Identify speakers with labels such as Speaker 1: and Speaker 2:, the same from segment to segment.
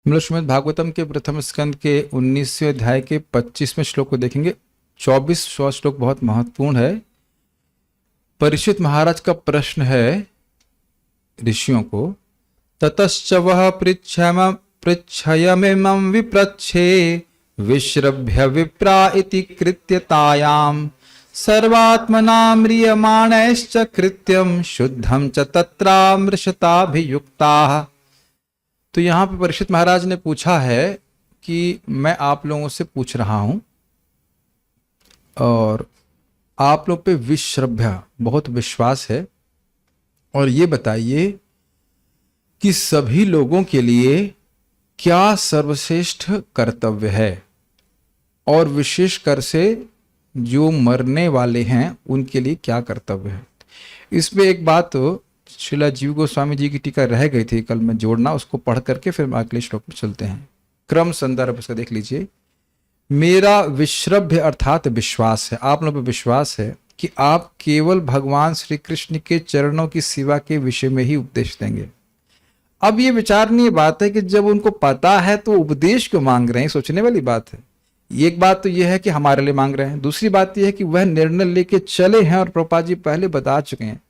Speaker 1: मतलब श्रीमद् भागवतम के प्रथम स्कंद के 19वें अध्याय के 25वें श्लोक को देखेंगे। 24वां श्लोक बहुत महत्वपूर्ण है। परीक्षित महाराज का प्रश्न है ऋषियों को, ततश्च वह पृच्छयमिमं विप्रच्छे विश्रभ्य विप्रा इति कृत्यतायाम सर्वात्मना म्रियमाणैश्च कृत्यम शुद्धम च तत्रामृषताभियुक्ताः। तो यहाँ पे परीक्षित महाराज ने पूछा है कि मैं आप लोगों से पूछ रहा हूं और आप लोग पे विश्रभ्य बहुत विश्वास है, और ये बताइए कि सभी लोगों के लिए क्या सर्वश्रेष्ठ कर्तव्य है, और विशेषकर से जो मरने वाले हैं उनके लिए क्या कर्तव्य है। इसमें एक बात श्रीला जीव गोस्वामी जी की टीका रह गई थी, कल मैं जोड़ना, उसको पढ़ करके फिर अगले श्लोक में चलते हैं। क्रम संदर्भ उसका देख लीजिए। मेरा विश्रभ्य अर्थात विश्वास है, आप लोगों पर विश्वास है कि आप केवल भगवान श्री कृष्ण के चरणों की सेवा के विषय में ही उपदेश देंगे। अब ये विचारणीय बात है कि जब उनको पता है तो उपदेश क्यों मांग रहे हैं, सोचने वाली बात है। एक बात तो यह है कि हमारे लिए मांग रहे हैं, दूसरी बात यह है कि वह निर्णय लेके चले हैं, और प्रभुपाद जी पहले बता चुके हैं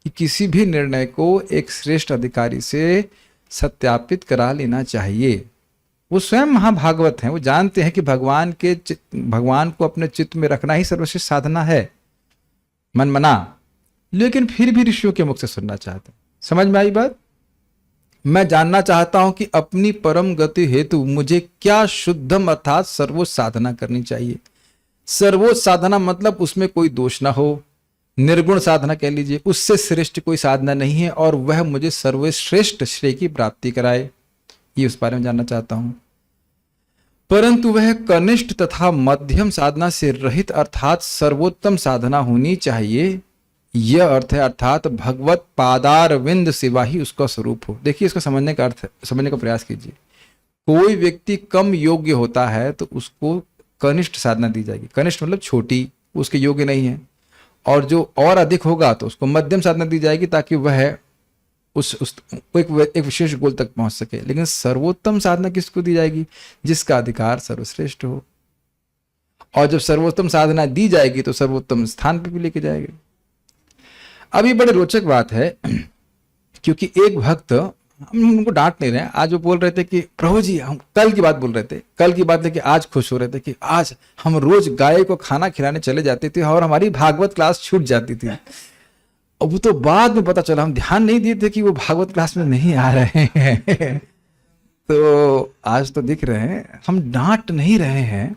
Speaker 1: कि किसी भी निर्णय को एक श्रेष्ठ अधिकारी से सत्यापित करा लेना चाहिए। वो स्वयं महाभागवत हैं, वो जानते हैं कि भगवान को अपने चित्त में रखना ही सर्वश्रेष्ठ साधना है, मन मना, लेकिन फिर भी ऋषियों के मुख से सुनना चाहते हैं। समझ में आई बात? मैं जानना चाहता हूं कि अपनी परम गति हेतु मुझे क्या शुद्धम अर्थात सर्वोच्च साधना करनी चाहिए। सर्वोच्च साधना मतलब उसमें कोई दोष ना हो, निर्गुण साधना कह लीजिए, उससे श्रेष्ठ कोई साधना नहीं है, और वह मुझे सर्वश्रेष्ठ श्रेय की प्राप्ति कराए, ये उस बारे में जानना चाहता हूं। परंतु वह कनिष्ठ तथा मध्यम साधना से रहित अर्थात सर्वोत्तम साधना होनी चाहिए, यह अर्थ है, अर्थात भगवत पादारविंद सेवा ही उसका स्वरूप हो। देखिए, इसको समझने का अर्थ, समझने का प्रयास कीजिए। कोई व्यक्ति कम योग्य होता है तो उसको कनिष्ठ साधना दी जाएगी। कनिष्ठ मतलब छोटी, उसके योग्य नहीं है, और जो और अधिक होगा तो उसको मध्यम साधना दी जाएगी, ताकि वह एक विशेष गोल तक पहुंच सके। लेकिन सर्वोत्तम साधना किसको दी जाएगी? जिसका अधिकार सर्वश्रेष्ठ हो, और जब सर्वोत्तम साधना दी जाएगी तो सर्वोत्तम स्थान पर भी लेके जाएगी। अब ये बड़े रोचक बात है, क्योंकि एक भक्त, हम उनको डांट नहीं रहे हैं, आज वो बोल रहे थे कि प्रभु जी, हम कल की बात बोल रहे थे, कल की बात लेके आज खुश हो रहे थे कि आज हम रोज गाय को खाना खिलाने चले जाते थे और हमारी भागवत क्लास छूट जाती थी। अब वो तो बाद में पता चला, हम ध्यान नहीं दिए थे कि वो भागवत क्लास में नहीं आ रहे हैं। तो आज तो दिख रहे हैं। हम डांट नहीं रहे हैं,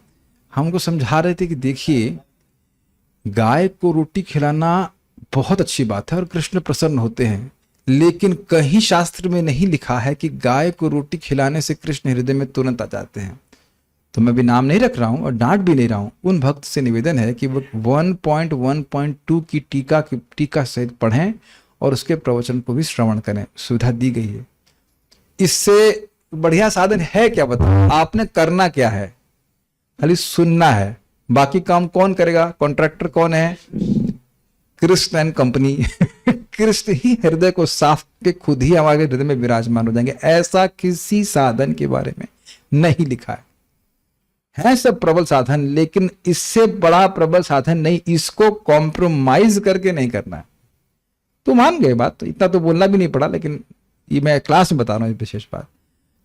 Speaker 1: हमको समझा रहे थे कि देखिए, गाय को रोटी खिलाना बहुत अच्छी बात है और कृष्ण प्रसन्न होते हैं, लेकिन कहीं शास्त्र में नहीं लिखा है कि गाय को रोटी खिलाने से कृष्ण हृदय में तुरंत आ जाते हैं। तो मैं भी नाम नहीं रख रहा हूं और डांट भी नहीं रहा हूं। उन भक्त से निवेदन है कि वो 1.1.2 की टीका सहित पढ़ें और उसके प्रवचन को भी श्रवण करें। सुविधा दी गई है। इससे बढ़िया साधन है क्या? बताओ, आपने करना क्या है? खाली सुनना है, बाकी काम कौन करेगा? कॉन्ट्रैक्टर कौन है? Krishna and company. कृष्ण ही हृदय को साफ के खुद ही हमारे हृदय में विराजमान हो जाएंगे। ऐसा किसी साधन के बारे में नहीं लिखा है सब प्रबल साधन, लेकिन इससे बड़ा प्रबल साधन नहीं, इसको कॉम्प्रोमाइज करके नहीं करना है। तो मान गए बात, तो इतना तो बोलना भी नहीं पड़ा, लेकिन ये मैं क्लास में बता रहा हूं विशेष बात।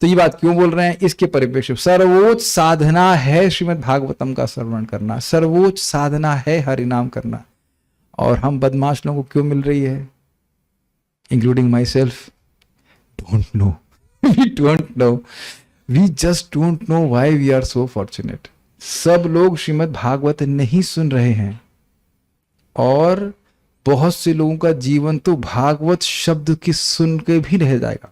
Speaker 1: तो ये बात क्यों बोल रहे हैं? इसके परिप्रेक्ष्य सर्वोच्च साधना है श्रीमद् भागवतम का श्रवण करना, सर्वोच्च साधना है हरिनाम करना। और हम बदमाश लोगों को क्यों मिल रही है, including myself? Don't know, we don't know, we just don't know why we are so fortunate. सब लोग श्रीमद् भागवत नहीं सुन रहे हैं, और बहुत से लोगों का जीवन तो भागवत शब्द की सुन के भी रह जाएगा।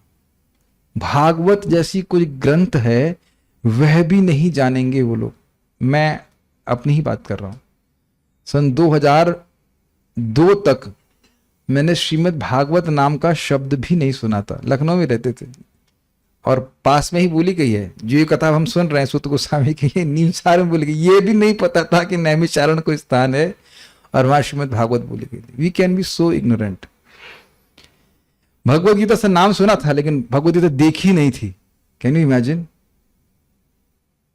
Speaker 1: भागवत जैसी कोई ग्रंथ है वह भी नहीं जानेंगे वो लोग। मैं अपनी ही बात कर रहा हूं। सन 2002 तक मैंने श्रीमद् भागवत नाम का शब्द भी नहीं सुना था। लखनऊ में रहते थे और पास में ही बोली गई है। जो ये कथा हम सुन रहे हैं सूत गोस्वामी की, ये नीमसार में बोली गई। ये भी नहीं पता था कि नैमिषारण्य कोई स्थान है और वहां श्रीमद् भागवत बोली गई थी। We can be so ignorant. Bhagavad Gita से नाम सुना था, लेकिन भगवद गीता देखी नहीं थी। Can you imagine?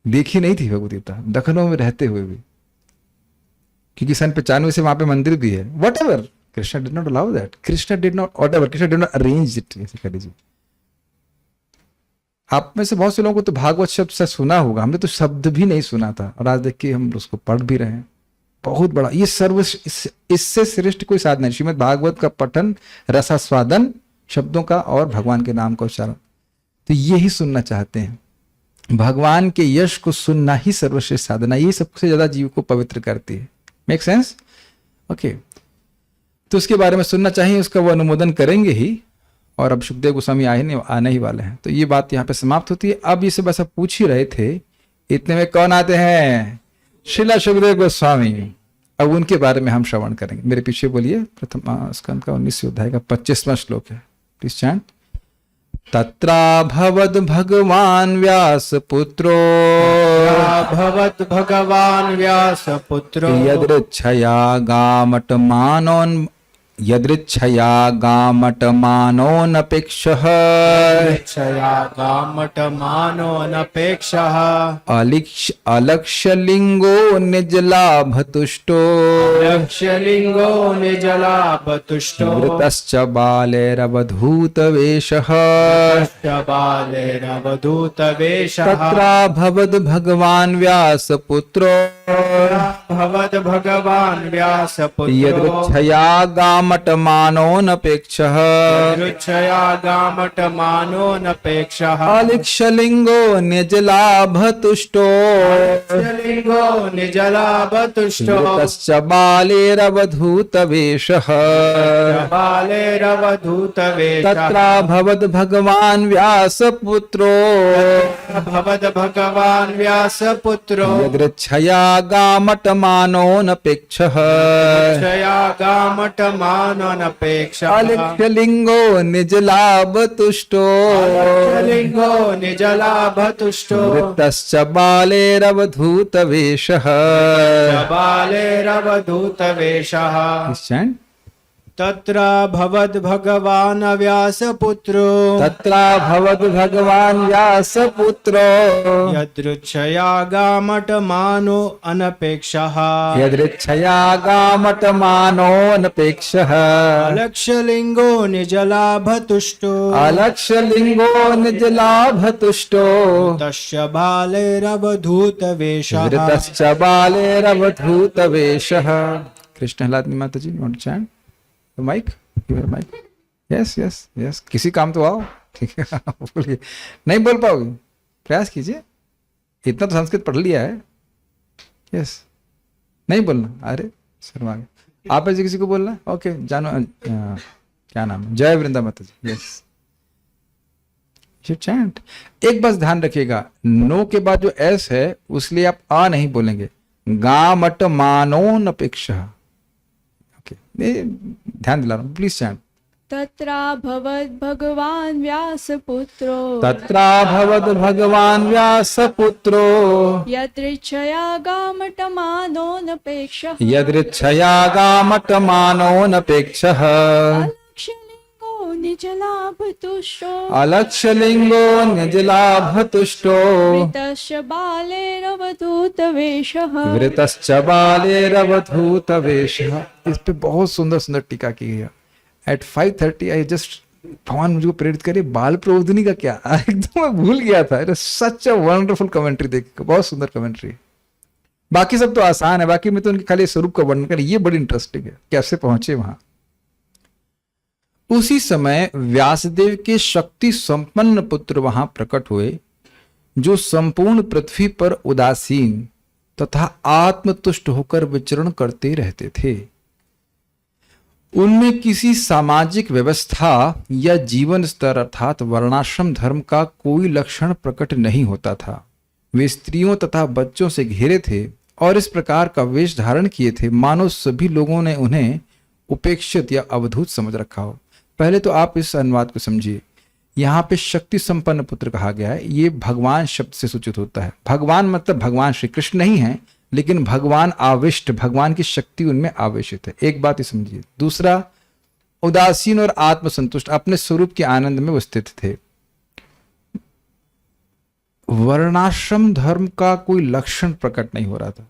Speaker 1: देखी नहीं थी भगवत गीता दखनों में रहते हुए भी, क्योंकि सन 95 से वहां पे मंदिर भी है। What ever, Krishna did not allow that, Krishna did not, what ever, Krishna did not arrange it, ऐसे कह लीजिए। आप में से बहुत से लोगों को तो भागवत शब्द से सुना होगा, हमने तो शब्द भी नहीं सुना था, और आज देख के हम उसको पढ़ भी रहे हैं। बहुत बड़ा ये सर्व, इससे श्रेष्ठ कोई साधन नहीं। श्रीमद् भागवत का पठन, रसास्वादन शब्दों का और भगवान के नाम का उच्चारण, तो यही सुनना चाहते हैं। भगवान के यश को सुनना ही सर्वश्रेष्ठ साधना, ये सबसे ज्यादा जीव को पवित्र करती है। Make sense? ओके, तो उसके बारे में सुनना चाहिए, उसका वो अनुमोदन करेंगे ही। और अब सुखदेव गोस्वामी आने ही वाले हैं, तो ये बात यहाँ पे समाप्त होती है। अब ये सब ऐसा पूछ ही रहे थे, इतने में कौन आते हैं? श्रीला सुखदेव गोस्वामी। अब उनके बारे में हम श्रवण करेंगे। मेरे पीछे बोलिए, प्रथम स्कंद का 19वें अध्याय का 25वां श्लोक है, प्लीज चैंट। तत्राभवद् भगवान् व्यासपुत्रो,
Speaker 2: भगवान् व्यासपुत्रो,
Speaker 1: यदृच्छया गामटमानोन्, यदृच्छया गामटमानोऽनपेक्षः,
Speaker 2: क्षया गामटमानोऽनपेक्षः,
Speaker 1: अलक्ष्यलिङ्गो निजलाभतुष्टो,
Speaker 2: लक्ष्यलिङ्गो निजलाभतुष्टो,
Speaker 1: वृतश्च बालेरवधूतवेषः,
Speaker 2: बालेरवधूतवेषः,
Speaker 1: तत्राभवद् भगवान् व्यासपुत्रो,
Speaker 2: भवद् भगवान् व्यासपुत्रो,
Speaker 1: यदृच्छया गामटमानोऽनपेक्षः,
Speaker 2: रुच्छया गामटमानोऽनपेक्षः,
Speaker 1: अलक्ष्यलिङ्गो निजलाभतुष्टो,
Speaker 2: लक्ष्यलिङ्गो निजलाभतुष्टो,
Speaker 1: वृतश्च बालेरवधूतवेषः,
Speaker 2: बालेरवधूतवेषः,
Speaker 1: तत्राभवद् भगवान् व्यासपुत्रो,
Speaker 2: भवद् भगवान् व्यासपुत्रो,
Speaker 1: यदृच्छया गामटमानोऽनपेक्षः,
Speaker 2: क्षया गामटमानोऽनपेक्षः,
Speaker 1: अलक्ष्यलिङ्गो निजलाभतुष्टो,
Speaker 2: लिङ्गो निजलाभतुष्टो,
Speaker 1: वृत्तश्च बालेरवधूतवेषः।
Speaker 2: बालेरवधूतवेषः, तत्र भवद् भगवान् व्यासपुत्रो,
Speaker 1: तत्राभवद् भगवान् व्यासपुत्रो,
Speaker 2: यदृच्छया गामटमानो अनपेक्षः,
Speaker 1: यदृच्छया गामटमानोऽनपेक्षः,
Speaker 2: अलक्ष्यलिङ्गो निजलाभतुष्टो,
Speaker 1: अलक्ष्यलिङ्गो निजलाभतुष्टो,
Speaker 2: तस्य बालेरवधूतवेषः,
Speaker 1: वृतश्च बालेरवधूतवेषः। कृष्ण हलादनी माता जी, not chant mic, mic, yes yes yes, किसी काम तो आओ, ठीक है। बोलिए, नहीं बोल पाओगे, प्रयास कीजिए, इतना तो संस्कृत पढ़ लिया है। यस, नहीं बोलना, अरे शर्मा गए आप, ऐसे किसी को बोलना है? ओके, जानो क्या नाम है? जय वृंदा माता जी। Yes, chant. एक बस ध्यान रखिएगा, नो के बाद जो एस है उसलिए आप आ नहीं बोलेंगे, गामट मानोन अपेक्षा। ओके, ध्यान दिला रहा हूं, प्लीज चैंट।
Speaker 3: तत्राभवद् भगवान् व्यासपुत्रो,
Speaker 1: तत्राभवद् भगवान् व्यासपुत्रो,
Speaker 3: यदृच्छया गामटमानोऽनपेक्षः,
Speaker 1: यदृच्छया गामटमानोऽनपेक्षः,
Speaker 3: अलक्ष्यलिङ्गो निजलाभतुष्टो,
Speaker 1: अलक्ष्यलिङ्गो निजलाभतुष्टो,
Speaker 3: वृतस्य बालेरवधूतवेषः,
Speaker 1: वृतश्च बालेरवधूतवेषः। इस पे बहुत सुंदर सुंदर टीका की गई है। एट 5:30 आई जस्ट, भगवान मुझको प्रेरित करे, बाल प्रबोधिनी का क्या, एकदम मैं भूल गया था। It is such a wonderful commentary, देख बहुत सुंदर कमेंट्री। बाकी सब तो आसान है, बाकी में तो उनके खाली स्वरूप का वर्णन कर, ये बड़ी इंटरेस्टिंग है कैसे पहुंचे वहां। उसी समय व्यासदेव के शक्ति संपन्न पुत्र वहां प्रकट हुए, जो संपूर्ण पृथ्वी पर उदासीन तथा आत्मतुष्ट होकर विचरण करते रहते थे। उनमें किसी सामाजिक व्यवस्था या जीवन स्तर अर्थात वर्णाश्रम धर्म का कोई लक्षण प्रकट नहीं होता था। वे स्त्रियों तथा बच्चों से घिरे थे और इस प्रकार का वेश धारण किए थे मानो सभी लोगों ने उन्हें उपेक्षित या अवधूत समझ रखा हो। पहले तो आप इस अनुवाद को समझिए। यहाँ पे शक्ति संपन्न पुत्र कहा गया है, ये भगवान शब्द से सूचित होता है। भगवान मतलब भगवान श्री कृष्ण नहीं है, लेकिन भगवान आविष्ट, भगवान की शक्ति उनमें आवेशित है। एक बात ही समझिए। दूसरा, उदासीन और आत्मसंतुष्ट, अपने स्वरूप के आनंद में वो स्थित थे। वर्णाश्रम धर्म का कोई लक्षण प्रकट नहीं हो रहा था।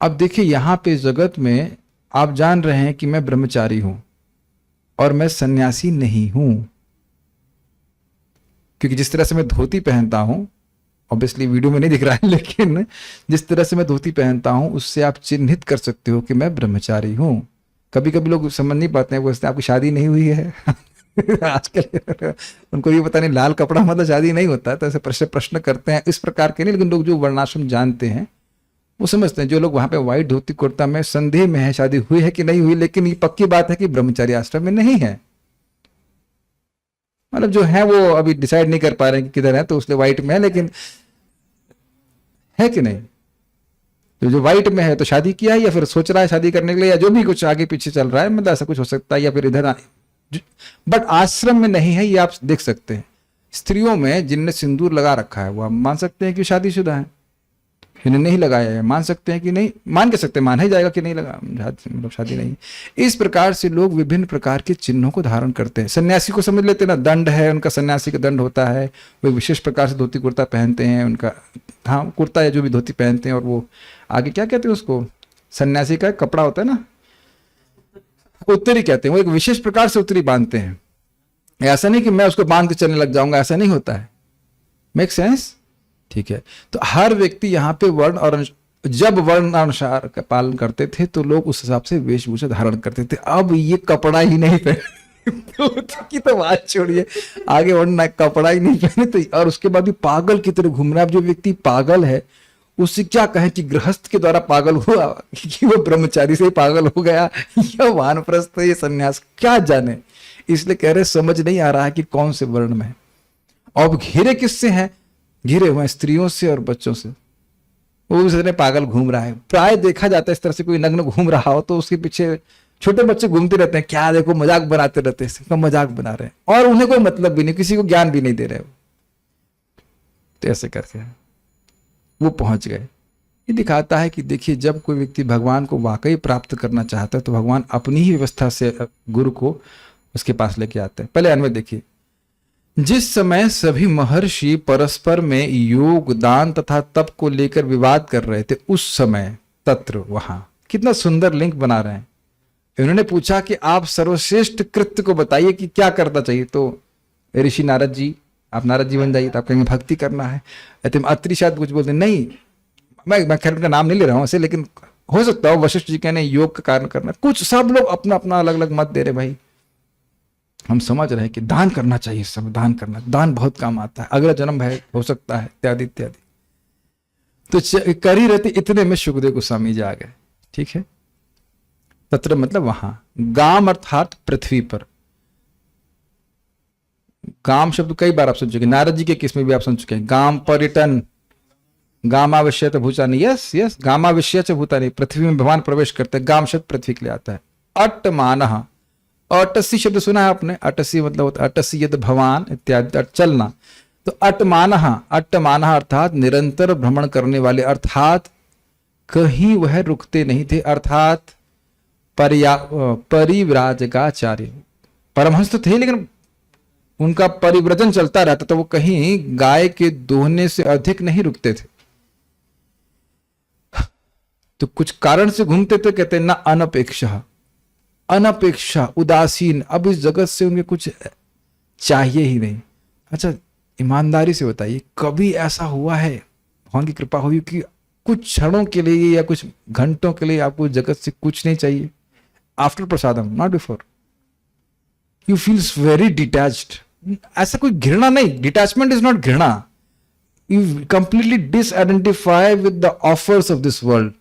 Speaker 1: अब देखिए यहां पे जगत में आप जान रहे हैं कि मैं ब्रह्मचारी हूं और मैं सन्यासी नहीं हूं, क्योंकि जिस तरह से मैं धोती पहनता हूं, ऑब्वियसली वीडियो में नहीं दिख रहा है, लेकिन जिस तरह से मैं धोती पहनता हूं उससे आप चिन्हित कर सकते हो कि मैं ब्रह्मचारी हूं। कभी कभी लोग समझ नहीं पाते हैं, बोलते हैं आपकी शादी नहीं हुई है आजकल उनको ये पता नहीं लाल कपड़ा मतलब शादी नहीं होता है, तो ऐसे प्रश्न करते हैं इस प्रकार के नहीं। लेकिन लोग जो वर्णाश्रम जानते हैं वो समझते हैं। जो लोग वहां पे व्हाइट धोती कुर्ता में संदेह में है शादी हुई है कि नहीं हुई, लेकिन ये पक्की बात है कि ब्रह्मचारी आश्रम में नहीं है। मतलब जो है वो अभी डिसाइड नहीं कर पा रहे हैं कि किधर है, तो उसलिए व्हाइट में है, लेकिन है कि नहीं। तो जो व्हाइट में है तो शादी किया है या फिर सोच रहा है शादी करने के लिए, या जो भी कुछ आगे पीछे चल रहा है, मतलब ऐसा कुछ हो सकता है, या फिर इधर बट आश्रम में नहीं है, ये आप देख सकते हैं। स्त्रियों में जिनने सिंदूर लगा रखा है वो हम मान सकते हैं कि शादीशुदा है, जिन्हें नहीं लगाया है मान सकते हैं कि नहीं, मान के सकते हैं, माना ही जाएगा कि नहीं लगा, मतलब शादी नहीं। इस प्रकार से लोग विभिन्न प्रकार के चिन्हों को धारण करते हैं। सन्यासी को समझ लेते हैं ना, दंड है उनका, सन्यासी का दंड होता है, वो विशेष प्रकार से धोती कुर्ता पहनते हैं उनका, हाँ कुर्ता या जो भी धोती पहनते हैं, और वो आगे क्या कहते हैं उसको, सन्यासी का कपड़ा होता है ना, उत्तरी कहते हैं, वो एक विशेष प्रकार से उत्तरी बांधते हैं। ऐसा नहीं कि मैं उसको बांध के चलने लग जाऊंगा, ऐसा नहीं होता है। Make sense? ठीक है। तो हर व्यक्ति यहाँ पे वर्ण, और जब वर्ण अनुसार का पालन करते थे तो लोग उस हिसाब से वेशभूषा धारण करते थे। अब ये कपड़ा ही नहीं पहने की तो बात छोड़िए, आगे वर्ण कपड़ा ही नहीं पहने तो, और उसके बाद भी पागल की तरह घूम रहा है। अब जो व्यक्ति पागल है उससे क्या कहें कि गृहस्थ के द्वारा पागल हुआ, कि वो ब्रह्मचारी से ही पागल हो गया, या वानप्रस्थ, ये सन्यास, क्या जाने। इसलिए कह रहे समझ नहीं आ रहा है कि कौन से वर्ण में है। अब घिरे किससे हैं? घिरे हुए स्त्रियों से और बच्चों से। वो उसने पागल घूम रहा है। प्राय देखा जाता है इस तरह से कोई नग्न घूम रहा हो तो उसके पीछे छोटे बच्चे घूमते रहते हैं, क्या देखो मजाक बनाते रहते हैं, इसका मजाक बना रहे हैं, और उन्हें कोई मतलब भी नहीं, किसी को ज्ञान भी नहीं दे रहे हो। तो ऐसे करके वो पहुंच गए। ये दिखाता है कि देखिए जब कोई व्यक्ति भगवान को वाकई प्राप्त करना चाहता है तो भगवान अपनी ही व्यवस्था से गुरु को उसके पास लेके आते हैं। पहले अन्वय देखिए, जिस समय सभी महर्षि परस्पर में योग, दान तथा तप को लेकर विवाद कर रहे थे, उस समय तत्र, वहां, कितना सुंदर लिंक बना रहे हैं। उन्होंने पूछा कि आप सर्वश्रेष्ठ कृत्य को बताइए कि क्या करना चाहिए। तो ऋषि नारद जी, आप नारद जी बन जाइए। तो आप कहेंगे भक्ति करना है। अत्रि शायद कुछ बोलते नहीं, मैं खैर उनका नाम नहीं ले रहा हूं ऐसे, लेकिन हो सकता हो वशिष्ठ जी कहने योग का कारण करना। कुछ सब लोग अपना अपना अलग अलग मत दे रहे। भाई हम समझ रहे हैं कि दान करना चाहिए, इस समय दान करना, दान बहुत काम आता है, अगला जन्म है हो सकता है, इत्यादि इत्यादि। तो कर ही रहते, इतने में सुखदेव गोस्वामी जी आ गए। ठीक है। तत्र मतलब वहां, गाम अर्थात पृथ्वी पर। गाम शब्द कई बार आप सुन चुके, नारद जी के किस में भी आप सुन चुके हैं। गाम पर्यटन, गामाविश्य भूतानी, यस यस, गामाविश्य भूतानी, पृथ्वी में भगवान प्रवेश करते हैं। गाम शब्द पृथ्वी के लिए आता है। अट्टमानः, अटसी शब्द सुना है आपने, अटसी मतलब होता है अटसी यद भवान इत्यादि, चलना। तो अट्टमानः, अट्टमानः अर्थात निरंतर भ्रमण करने वाले, अर्थात कहीं वह रुकते नहीं थे, अर्थात परिव्राजकाचार्य, परमहंस तो थे लेकिन उनका परिव्रजन चलता रहता, तो वो कहीं गाय के दोहने से अधिक नहीं रुकते थे। तो कुछ कारण से घूमते थे, कहते हैं ना अनपेक्षा, अनपेक्षा, उदासीन, अब इस जगत से उन्हें कुछ चाहिए ही नहीं। अच्छा ईमानदारी से बताइए, कभी ऐसा हुआ है, भगवान की कृपा हुई कि कुछ क्षणों के लिए या कुछ घंटों के लिए आपको जगत से कुछ नहीं चाहिए? After prasadam, not before, you feels very detached. ऐसा कोई घृणा नहीं, डिटैचमेंट इज नॉट घृणा, you completely disidentify with the offers of this world,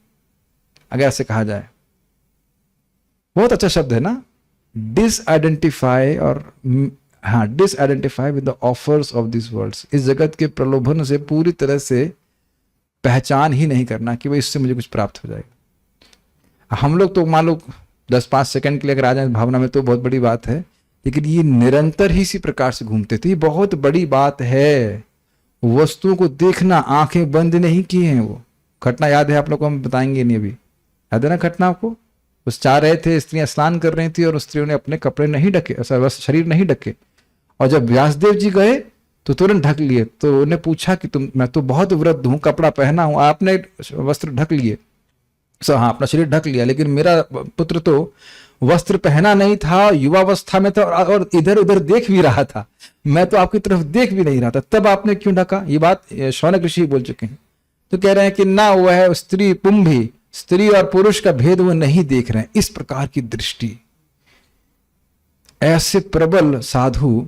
Speaker 1: अगर ऐसे कहा जाए। बहुत अच्छा शब्द है ना, डिसआइडेंटिफाई, और हाँ, disidentify with the offers of this world. इस जगत के प्रलोभन से पूरी तरह से पहचान ही नहीं करना कि भाई इससे मुझे कुछ प्राप्त हो जाएगा। हम लोग तो मान लो 10-5 सेकंड के लिए अगर आ जाए भावना में तो बहुत बड़ी बात है, लेकिन ये निरंतर ही इसी प्रकार से घूमते थे। ये बहुत बड़ी बात है। वस्तुओं को देखना, आंखें बंद नहीं की हैं। वो घटना याद है आप लोग को, हम बताएंगे नहीं अभी, याद है ना घटना आपको? उस चाह रहे थे, स्त्रियां स्नान कर रही थी और स्त्रियों ने अपने कपड़े नहीं ढके, शरीर नहीं ढके, और जब व्यासदेव जी गए तो तुरंत ढक लिए। तो उन्हें पूछा कि मैं तो बहुत वृद्ध हूं, कपड़ा पहना हूं, आपने वस्त्र ढक लिए। हाँ, अपना शरीर ढक लिया, लेकिन मेरा पुत्र तो वस्त्र पहना नहीं था, युवावस्था में था और इधर उधर देख भी रहा था, मैं तो आपकी तरफ देख भी नहीं रहा था, तब आपने क्यों ढका? ये बात शौनक ऋषि बोल चुके हैं। तो कह रहे हैं कि ना वह स्त्री पुंभी, स्त्री और पुरुष का भेद वो नहीं देख रहे हैं। इस प्रकार की दृष्टि, ऐसे प्रबल साधु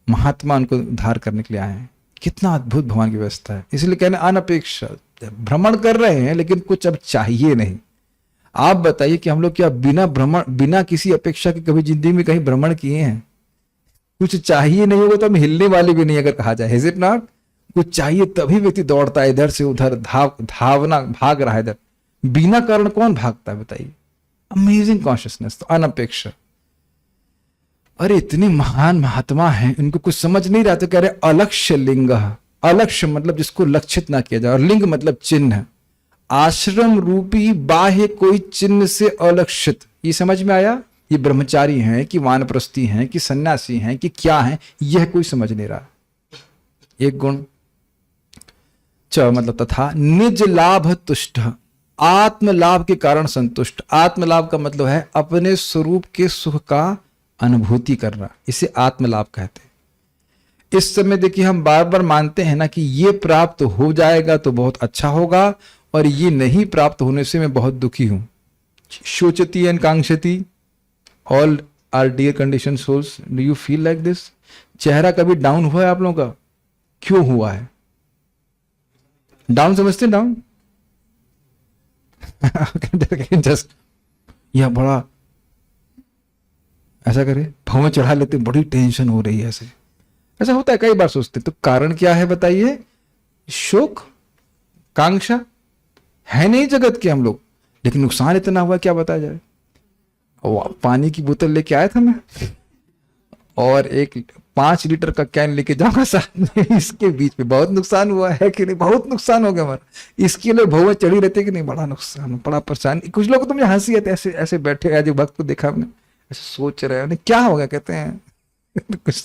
Speaker 1: महात्मा उनको उद्धार करने के लिए आए हैं। कितना अद्भुत भगवान की व्यवस्था है। इसलिए कहने अनपेक्षा, भ्रमण कर रहे हैं लेकिन कुछ अब चाहिए नहीं। आप बताइए कि हम लोग क्या बिना किसी अपेक्षा के कभी जिंदगी में कहीं भ्रमण किए हैं? कुछ चाहिए नहीं होगा तो हम हिलने वाले भी नहीं, अगर कहा जाए, इज इट नॉट? कुछ चाहिए तभी व्यक्ति दौड़ता है इधर से उधर, धावना, भाग रहा है इधर। बिना कारण कौन भागता है बताइए? अमेजिंग कॉन्शियसनेस, तो अनपेक्षा। अरे इतनी महान महात्मा हैं, इनको कुछ समझ नहीं रहा तो कह रहे अलक्ष्य लिंग। अलक्ष्य मतलब जिसको लक्षित ना किया जाए, और लिंग मतलब चिन्ह। आश्रम रूपी बाह्य कोई चिन्ह से अलक्षित, ये समझ में आया? ये ब्रह्मचारी हैं कि वानप्रस्थी हैं कि सन्यासी हैं कि क्या हैं, यह कोई समझ नहीं रहा। एक गुण मतलब तथा निज लाभ तुष्ट, आत्म लाभ के कारण संतुष्ट। आत्म लाभ का मतलब है अपने स्वरूप के सुख का अनुभूति करना, इसे आत्म लाभ कहते हैं। इस समय देखिए हम बार बार मानते हैं ना कि ये प्राप्त हो जाएगा तो बहुत अच्छा होगा, और ये नहीं प्राप्त होने से मैं बहुत दुखी हूं। शोचती एंड कांक्षती, all are dear condition souls, do you feel like this? चेहरा कभी डाउन हुआ है आप लोगों का? क्यों हुआ है डाउन? समझते हैं डाउन? जस्ट यह बड़ा ऐसा करे, भवन चढ़ा लेते, बड़ी टेंशन हो रही है, ऐसा होता है, कई बार सोचते। तो कारण क्या है बताइए? शोक, कांक्षा है नहीं जगत के हम लोग, लेकिन नुकसान इतना हुआ क्या बताया जाए। पानी की बोतल लेके आया था मैं, और एक 5 लीटर का कैन लेके जाऊंगा साथ में, इसके बीच में बहुत नुकसान हुआ है कि नहीं? बहुत नुकसान हो गया हमारा। इसके लिए भवन चढ़ी रहते कि नहीं? बड़ा नुकसान, बड़ा परेशान। कुछ लोग तो मुझे हंसी आते, ऐसे ऐसे बैठे, आज भक्त को देखा हमने, ऐसे सोच रहे हैं क्या हो गया, कहते हैं कुछ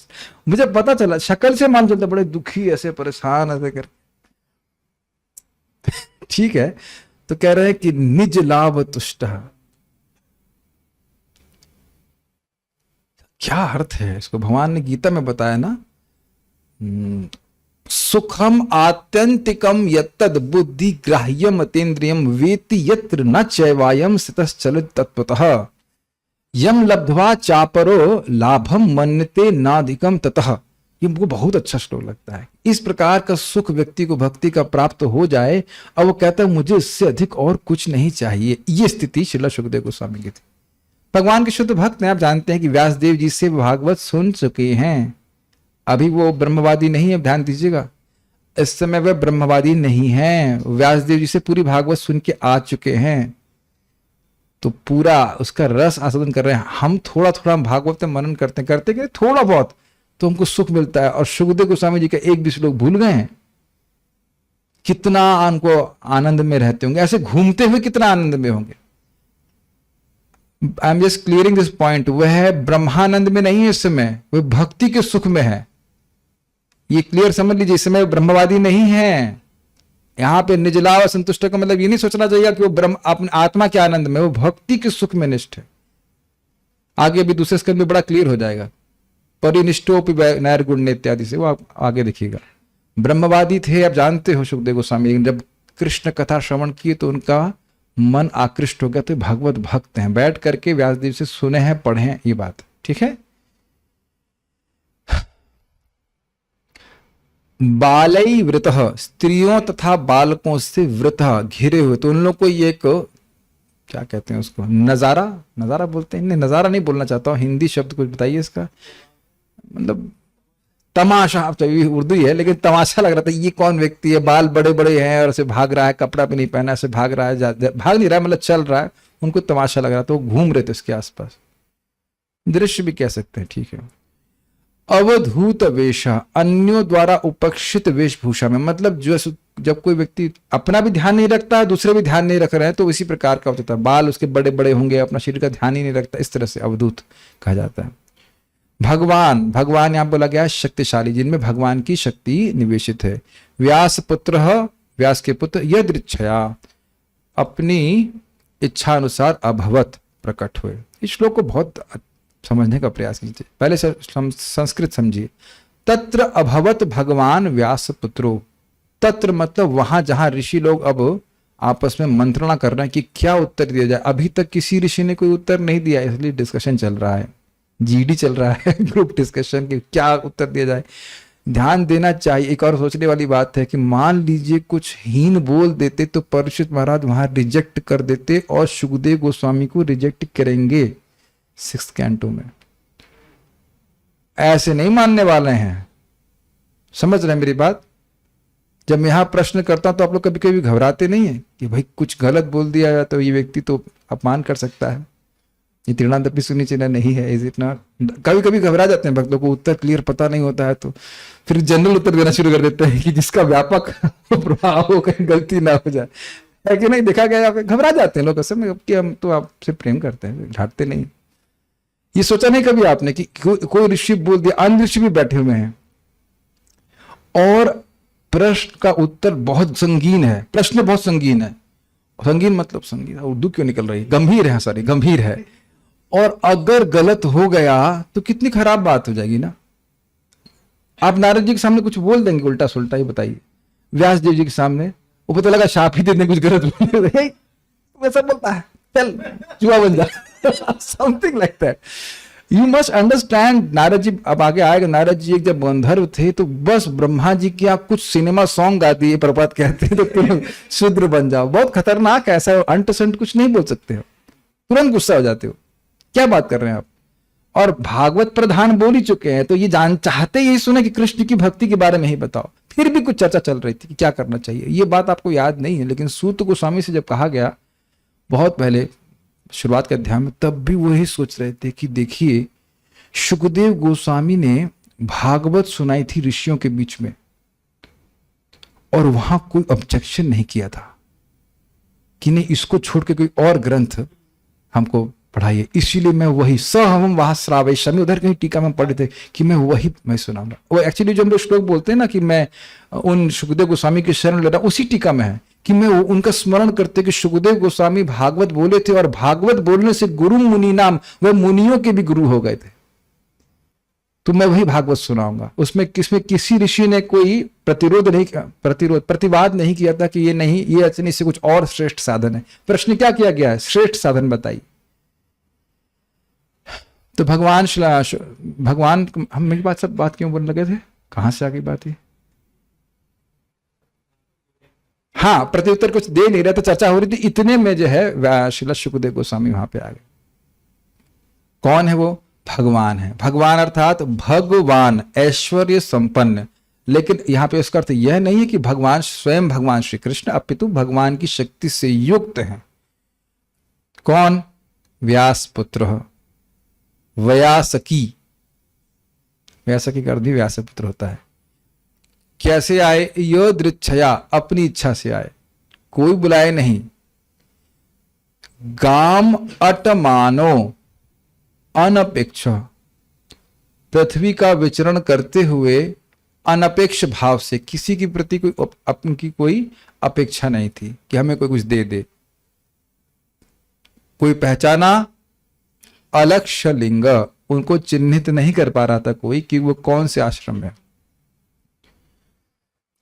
Speaker 1: मुझे पता चला, शक्ल से मान चलता, बड़े दुखी, ऐसे परेशान, ऐसे कर। ठीक है, तो कह रहे हैं कि निज लाभ तुष्ट। क्या अर्थ है इसको? भगवान ने गीता में बताया ना, सुखम आत्यंतिकम यत्तद बुद्धि ग्राह्यम अतीन्द्रियम वेति यत्र न चैवायम स्थितश्चलित तत्वतः यम लब्ध्वा चापरो लाभम मन्यते नाधिकम ततः। ये मुझको बहुत अच्छा श्लोक लगता है। इस प्रकार का सुख व्यक्ति को भक्ति का प्राप्त हो जाए और वो कहता है मुझे इससे अधिक और कुछ नहीं चाहिए। ये स्थिति श्रील सुखदेव गोस्वामी की थी। भगवान के शुद्ध भक्त हैं, आप जानते हैं कि व्यासदेव जी से भागवत सुन चुके हैं। अभी वो ब्रह्मवादी नहीं है, ध्यान दीजिएगा, इस समय वह ब्रह्मवादी नहीं है, व्यासदेव जी से पूरी भागवत सुन के आ चुके हैं, तो पूरा उसका रस आस्वादन कर रहे हैं। हम थोड़ा थोड़ा भागवत में मनन करते कि थोड़ा बहुत तो हमको सुख मिलता है। और सुखदेव गोस्वामी जी का एक भी श्लोक भूल गए हैं, कितना उनको आनंद में रहते होंगे, ऐसे घूमते हुए कितना आनंद में होंगे। I am just clearing this point. वह ब्रह्मानंद में नहीं है इस समय, वह भक्ति के सुख में है। ये क्लियर समझ लीजिए, इस समय ब्रह्मवादी नहीं है। यहां पे निजलाव संतुष्ट का मतलब ये नहीं सोचना चाहिए कि वो ब्रह्म अपने आत्मा के आनंद में, वो भक्ति के सुख में निष्ठ है। आगे भी दूसरे स्कंद में बड़ा क्लियर हो जाएगा, परिनिष्ठोपि नैर्गुण्य इत्यादि से, वो आप आगे देखिएगा। ब्रह्मवादी थे, आप जानते हो सुखदेव गोस्वामी, जब कृष्ण कथा श्रवण की तो उनका मन आकृष्ट हो गया। तो भगवत भक्त हैं, बैठ करके व्यासदेव से सुने हैं, पढ़े हैं, ये बात ठीक है। बालई वृत, स्त्रियों तथा बालकों से वृत, घिरे हुए, तो उन लोग को ये एक क्या कहते हैं उसको, नजारा बोलते हैं, नहीं नजारा नहीं बोलना चाहता हूं, हिंदी शब्द कुछ बताइए इसका, मतलब तमाशा। अब तो उर्दू ही है लेकिन तमाशा लग रहा था। ये कौन व्यक्ति है, बाल बड़े बड़े हैं और ऐसे भाग रहा है, कपड़ा भी नहीं पहना, ऐसे भाग रहा है, भाग नहीं रहा है मतलब चल रहा है, उनको तमाशा लग रहा था। तो घूम रहे थे उसके आसपास, दृश्य भी कह सकते हैं, ठीक है। अवधूत वेशा, अन्यों द्वारा उपेक्षित वेशभूषा में, मतलब जो जब कोई व्यक्ति अपना भी ध्यान नहीं रखता, दूसरे भी ध्यान नहीं रख रहे हैं, तो इसी प्रकार का होता है। बाल उसके बड़े बड़े होंगे, अपना शरीर का ध्यान ही नहीं रखता, इस तरह से अवधूत कहा जाता है। भगवान, भगवान यहां बोला गया है शक्तिशाली, जिनमें भगवान की शक्ति निवेशित है। व्यास पुत्र, व्यास के पुत्र, यदृच्छया, अपनी इच्छा अनुसार अभवत, प्रकट हुए। इस श्लोक को बहुत समझने का प्रयास कीजिए, पहले से संस्कृत समझिए। तत्र अभवत भगवान व्यास पुत्रो, तत्र मतलब वहां जहां ऋषि लोग अब आपस में मंत्रणा कर रहे हैं कि क्या उत्तर दिया जाए। अभी तक किसी ऋषि ने कोई उत्तर नहीं दिया, इसलिए डिस्कशन चल रहा है, जीडी चल रहा है, ग्रुप डिस्कशन कि क्या उत्तर दिया जाए। ध्यान देना चाहिए। एक और सोचने वाली बात है कि मान लीजिए कुछ हीन बोल देते तो परीक्षित महाराज वहां रिजेक्ट कर देते और सुखदेव गोस्वामी को रिजेक्ट करेंगे 6th कैंटो में। ऐसे नहीं मानने वाले हैं, समझ रहे हैं मेरी बात। जब मैं यहां प्रश्न करता हूं तो आप लोग कभी कभी घबराते नहीं है कि भाई कुछ गलत बोल दिया है तो ये व्यक्ति तो अपमान कर सकता है, ये त्रिणादपि सुनिचिना नहीं है, इज इट नॉट। कभी कभी घबरा जाते हैं भक्तों को, उत्तर क्लियर पता नहीं होता है तो फिर जनरल उत्तर देना शुरू कर देते हैं कि जिसका व्यापक प्रभाव हो, कहीं गलती ना हो जाए, है कि नहीं। देखा गया, घबरा जाते हैं लोग असल में कि हम तो आपसे प्रेम करते हैं, झाड़ते नहीं। ये सोचा नहीं कभी आपने कि कोई ऋषि बोल दिया, अन्य ऋषि भी बैठे हुए हैं और प्रश्न का उत्तर बहुत संगीन है, प्रश्न बहुत संगीन है। संगीन मतलब संगीन, उर्दू क्यों निकल रही, गंभीर है, सॉरी गंभीर है। और अगर गलत हो गया तो कितनी खराब बात हो जाएगी ना। आप नारद जी के सामने कुछ बोल देंगे उल्टा सुल्टा, ही बताइए। व्यास देव जी के सामने वो पता लगा शाप ही देने कुछ गलत बोले, वैसा बोलता है, चल जुआ बन जा, something like that. You must understand. Narad ji अब आगे आएगा, नारद जी एक जब गंधर्व थे तो बस ब्रह्मा जी की आप कुछ सिनेमा सॉन्ग गा दिए, प्रभात कहते हैं, तो तुरंत शूद्र बन जाओ। बहुत खतरनाक है, ऐसा अंट संट कुछ नहीं बोल सकते हो, तुरंत गुस्सा हो जाते हो, क्या बात कर रहे हैं आप। और भागवत प्रधान बोल ही चुके हैं तो ये जान चाहते यही सुने कि कृष्ण की भक्ति के बारे में ही बताओ। फिर भी कुछ चर्चा चल रही थी कि क्या करना चाहिए, ये बात आपको याद नहीं है, लेकिन सूत गोस्वामी से जब कहा गया बहुत पहले शुरुआत के अध्याय में, तब भी वही सोच रहे थे कि देखिए सुखदेव गोस्वामी ने भागवत सुनाई थी ऋषियों के बीच में और वहां कोई ऑब्जेक्शन नहीं किया था कि नहीं इसको छोड़ के कोई और ग्रंथ हमको पढ़ाइए। इसीलिए मैं वही सहम वहां श्रावेशमी, उधर कहीं टीका में पढ़े थे कि मैं सुनाऊंगा। वो एक्चुअली जो हम लोग श्लोक बोलते हैं ना कि मैं उन सुखदेव गोस्वामी की शरण ले रहा, उसी टीका में है कि मैं उनका स्मरण करते कि सुखदेव गोस्वामी भागवत बोले थे और भागवत बोलने से गुरु मुनि नाम, वह मुनियों के भी गुरु हो गए थे। तो मैं वही भागवत सुनाऊंगा। उसमें किसी ऋषि ने कोई प्रतिवाद नहीं किया था कि ये नहीं, ये अचनी से कुछ और श्रेष्ठ साधन है। प्रश्न क्या किया गया है, श्रेष्ठ साधन बताइए। तो भगवान हम मेरी बात क्यों बोलने लगे थे, कहां से आ गई बात ये। हाँ, प्रत्युत्तर कुछ दे नहीं रहे थे, चर्चा हो रही थी, इतने में जो है श्रील सुखदेव गोस्वामी वहां पे आ गए। कौन है वो, भगवान है। भगवान अर्थात भगवान ऐश्वर्य संपन्न, लेकिन यहां पे इसका अर्थ यह नहीं है कि भगवान स्वयं भगवान श्री कृष्ण, अपितु भगवान की शक्ति से युक्त हैं। कौन, व्यास पुत्र, व्यासकी, व्यासकी का अर्थ भी व्यास पुत्र होता है। कैसे आए, यदृच्छया, अपनी इच्छा से आए, कोई बुलाए नहीं। गाम अटमानो अनपेक्ष, पृथ्वी का विचरण करते हुए अनपेक्ष भाव से, किसी के प्रति कोई अपेक्षा नहीं थी कि हमें कोई कुछ दे दे। कोई पहचाना, अलक्ष्य लिंग, उनको चिन्हित नहीं कर पा रहा था कोई कि वो कौन से आश्रम में।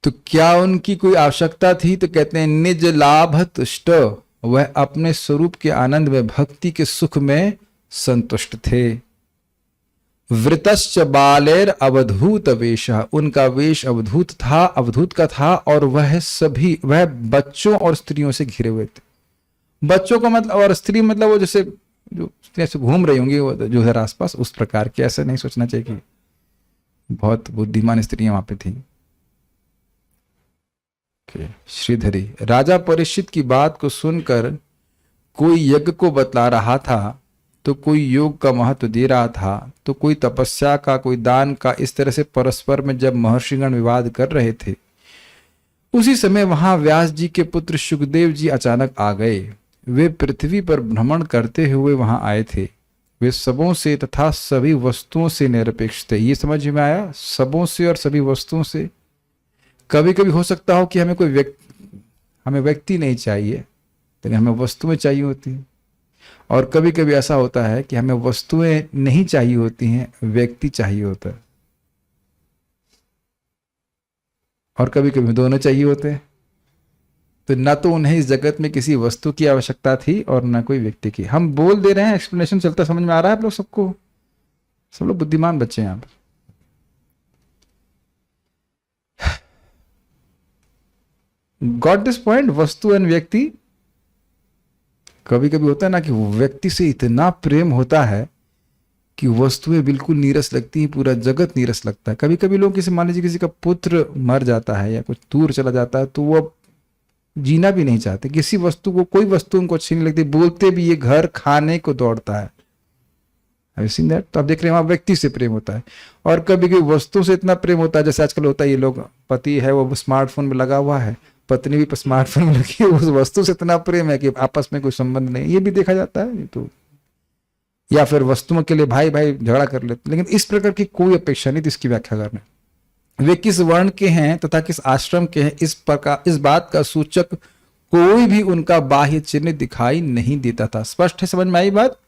Speaker 1: तो क्या उनकी कोई आवश्यकता थी, तो कहते हैं निज लाभ तुष्ट, वह अपने स्वरूप के आनंद में, भक्ति के सुख में संतुष्ट थे। वृतश्च बालेर अवधूत वेश, उनका वेश अवधूत का था और वह बच्चों और स्त्रियों से घिरे हुए थे। बच्चों का मतलब, और स्त्री मतलब वो जैसे जो स्त्रियां से घूम रही होंगी वो जो है आसपास, उस प्रकार के। ऐसा नहीं सोचना चाहिए कि बहुत बुद्धिमान स्त्रियां वहां पे थी। श्रीधरी, राजा परीक्षित की बात को सुनकर कोई यज्ञ को बतला रहा था, तो कोई योग का महत्व दे रहा था, तो कोई तपस्या का, कोई दान का। इस तरह से परस्पर में जब महर्षिगण विवाद कर रहे थे, उसी समय वहां व्यास जी के पुत्र सुखदेव जी अचानक आ गए। वे पृथ्वी पर भ्रमण करते हुए वहां आए थे। वे सबों से तथा सभी वस्तुओं से निरपेक्ष थे। ये समझ में आया, सबों से और सभी वस्तुओं से। कभी कभी हो सकता हो कि हमें व्यक्ति नहीं चाहिए, लेकिन हमें वस्तुएं चाहिए होती हैं। और कभी कभी ऐसा होता है कि हमें वस्तुएं नहीं चाहिए होती हैं, व्यक्ति चाहिए होता है। और कभी कभी दोनों चाहिए होते हैं। तो ना तो उन्हें इस जगत में किसी वस्तु की आवश्यकता थी और ना कोई व्यक्ति की। हम बोल दे रहे हैं, एक्सप्लेनेशन चलता, समझ में आ रहा है आप लोग सबको? सब लोग बुद्धिमान बच्चे हैं आप। Got this point? वस्तु एंड व्यक्ति। कभी कभी होता है ना कि व्यक्ति से इतना प्रेम होता है कि वस्तुएं बिल्कुल नीरस लगती हैं, पूरा जगत नीरस लगता है। कभी कभी लोग, किसी मान लीजिए किसी का पुत्र मर जाता है या कुछ दूर चला जाता है, तो वो अब जीना भी नहीं चाहते। किसी वस्तु को, कोई वस्तु उनको अच्छी नहीं लगती, बोलते भी ये घर खाने को दौड़ता है। Have you seen that? तो आप देख रहे हैं वहां व्यक्ति से प्रेम होता है। और कभी कभी वस्तु से इतना प्रेम होता है, जैसे आजकल होता है, ये लोग, पति है वो स्मार्टफोन में लगा हुआ है, पत्नी भी स्मार्टफोन में लगी है, उस वस्तु से इतना प्रेम है कि आपस में कोई संबंध नहीं। ये भी देखा जाता है। तो या फिर वस्तुओं के लिए भाई भाई झगड़ा कर लेते, लेकिन इस प्रकार की कोई अपेक्षा नहीं थी इसकी व्याख्या करने। वे किस वर्ण के हैं तथा किस आश्रम के हैं, इस बात का सूचक कोई भी उनका बाह्य चिन्ह दिखाई नहीं देता था। स्पष्ट है? समझ में आई बात?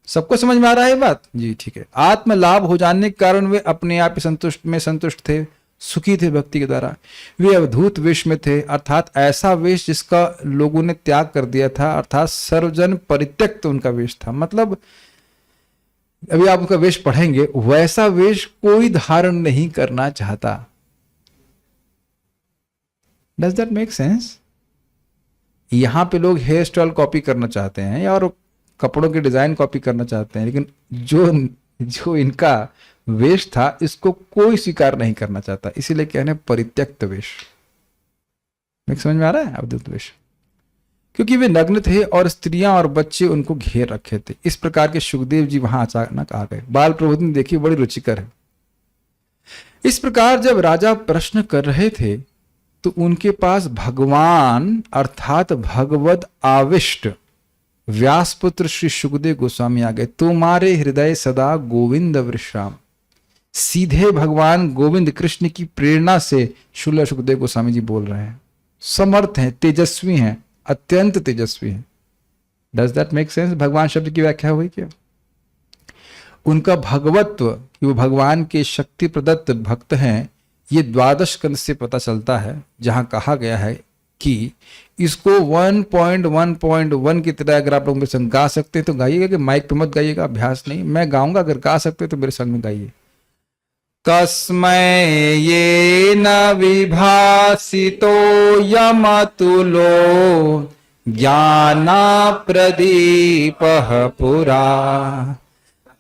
Speaker 1: सबको समझ में आ रहा है बात? जी ठीक है। आत्म लाभ हो जाने के कारण वे अपने आप ही संतुष्ट थे, सुखी थे भक्ति के द्वारा। वे अवधूत वेश में थे, अर्थात ऐसा वेश जिसका लोगों ने त्याग कर दिया था, अर्थात सर्वजन परित्यक्त उनका वेश था। मतलब अभी आप उनका वेश पढ़ेंगे, वैसा वेश कोई धारण नहीं करना चाहता। Does that make sense? यहां पे लोग हेयर स्टाइल कॉपी करना चाहते हैं और कपड़ों के डिजाइन कॉपी करना चाहते हैं, लेकिन जो इनका वेश था, इसको कोई स्वीकार नहीं करना चाहता। इसीलिए कहने परित्यक्त वेश। समझ में आ रहा है? अवधूत वेश। क्योंकि वे नग्न थे और स्त्रियां और बच्चे उनको घेर रखे थे। इस प्रकार के सुखदेव जी वहां अचानक आ गए। बाल प्रबोधन देखिए, बड़ी रुचिकर है। इस प्रकार जब राजा प्रश्न कर रहे थे, तो उनके पास भगवान अर्थात भगवद आविष्ट व्यासपुत्र श्री सुखदेव गोस्वामी आ गए। तुम्हारे हृदय सदा गोविंद विश्राम। सीधे भगवान गोविंद कृष्ण की प्रेरणा से शुल्ल सुखदेव गोस्वामी जी बोल रहे हैं। समर्थ हैं, तेजस्वी हैं, अत्यंत तेजस्वी हैं। Does that make sense? भगवान शब्द की व्याख्या हुई क्या? उनका भगवत्व, कि वो भगवान के शक्ति प्रदत्त भक्त हैं, ये 12 स्कंद से पता चलता है, जहां कहा गया है कि इसको 1.1.1 की तरह अगर आप लोग मेरे संग गा सकते हैं तो गाइएगा, कि माइक पे मत गाइएगा, अभ्यास नहीं। मैं गाऊंगा, अगर गा सकते तो मेरे संग में गाइए। कस्मै ये न विभासितो यमतुलो ज्ञाना प्रदीपः पुरा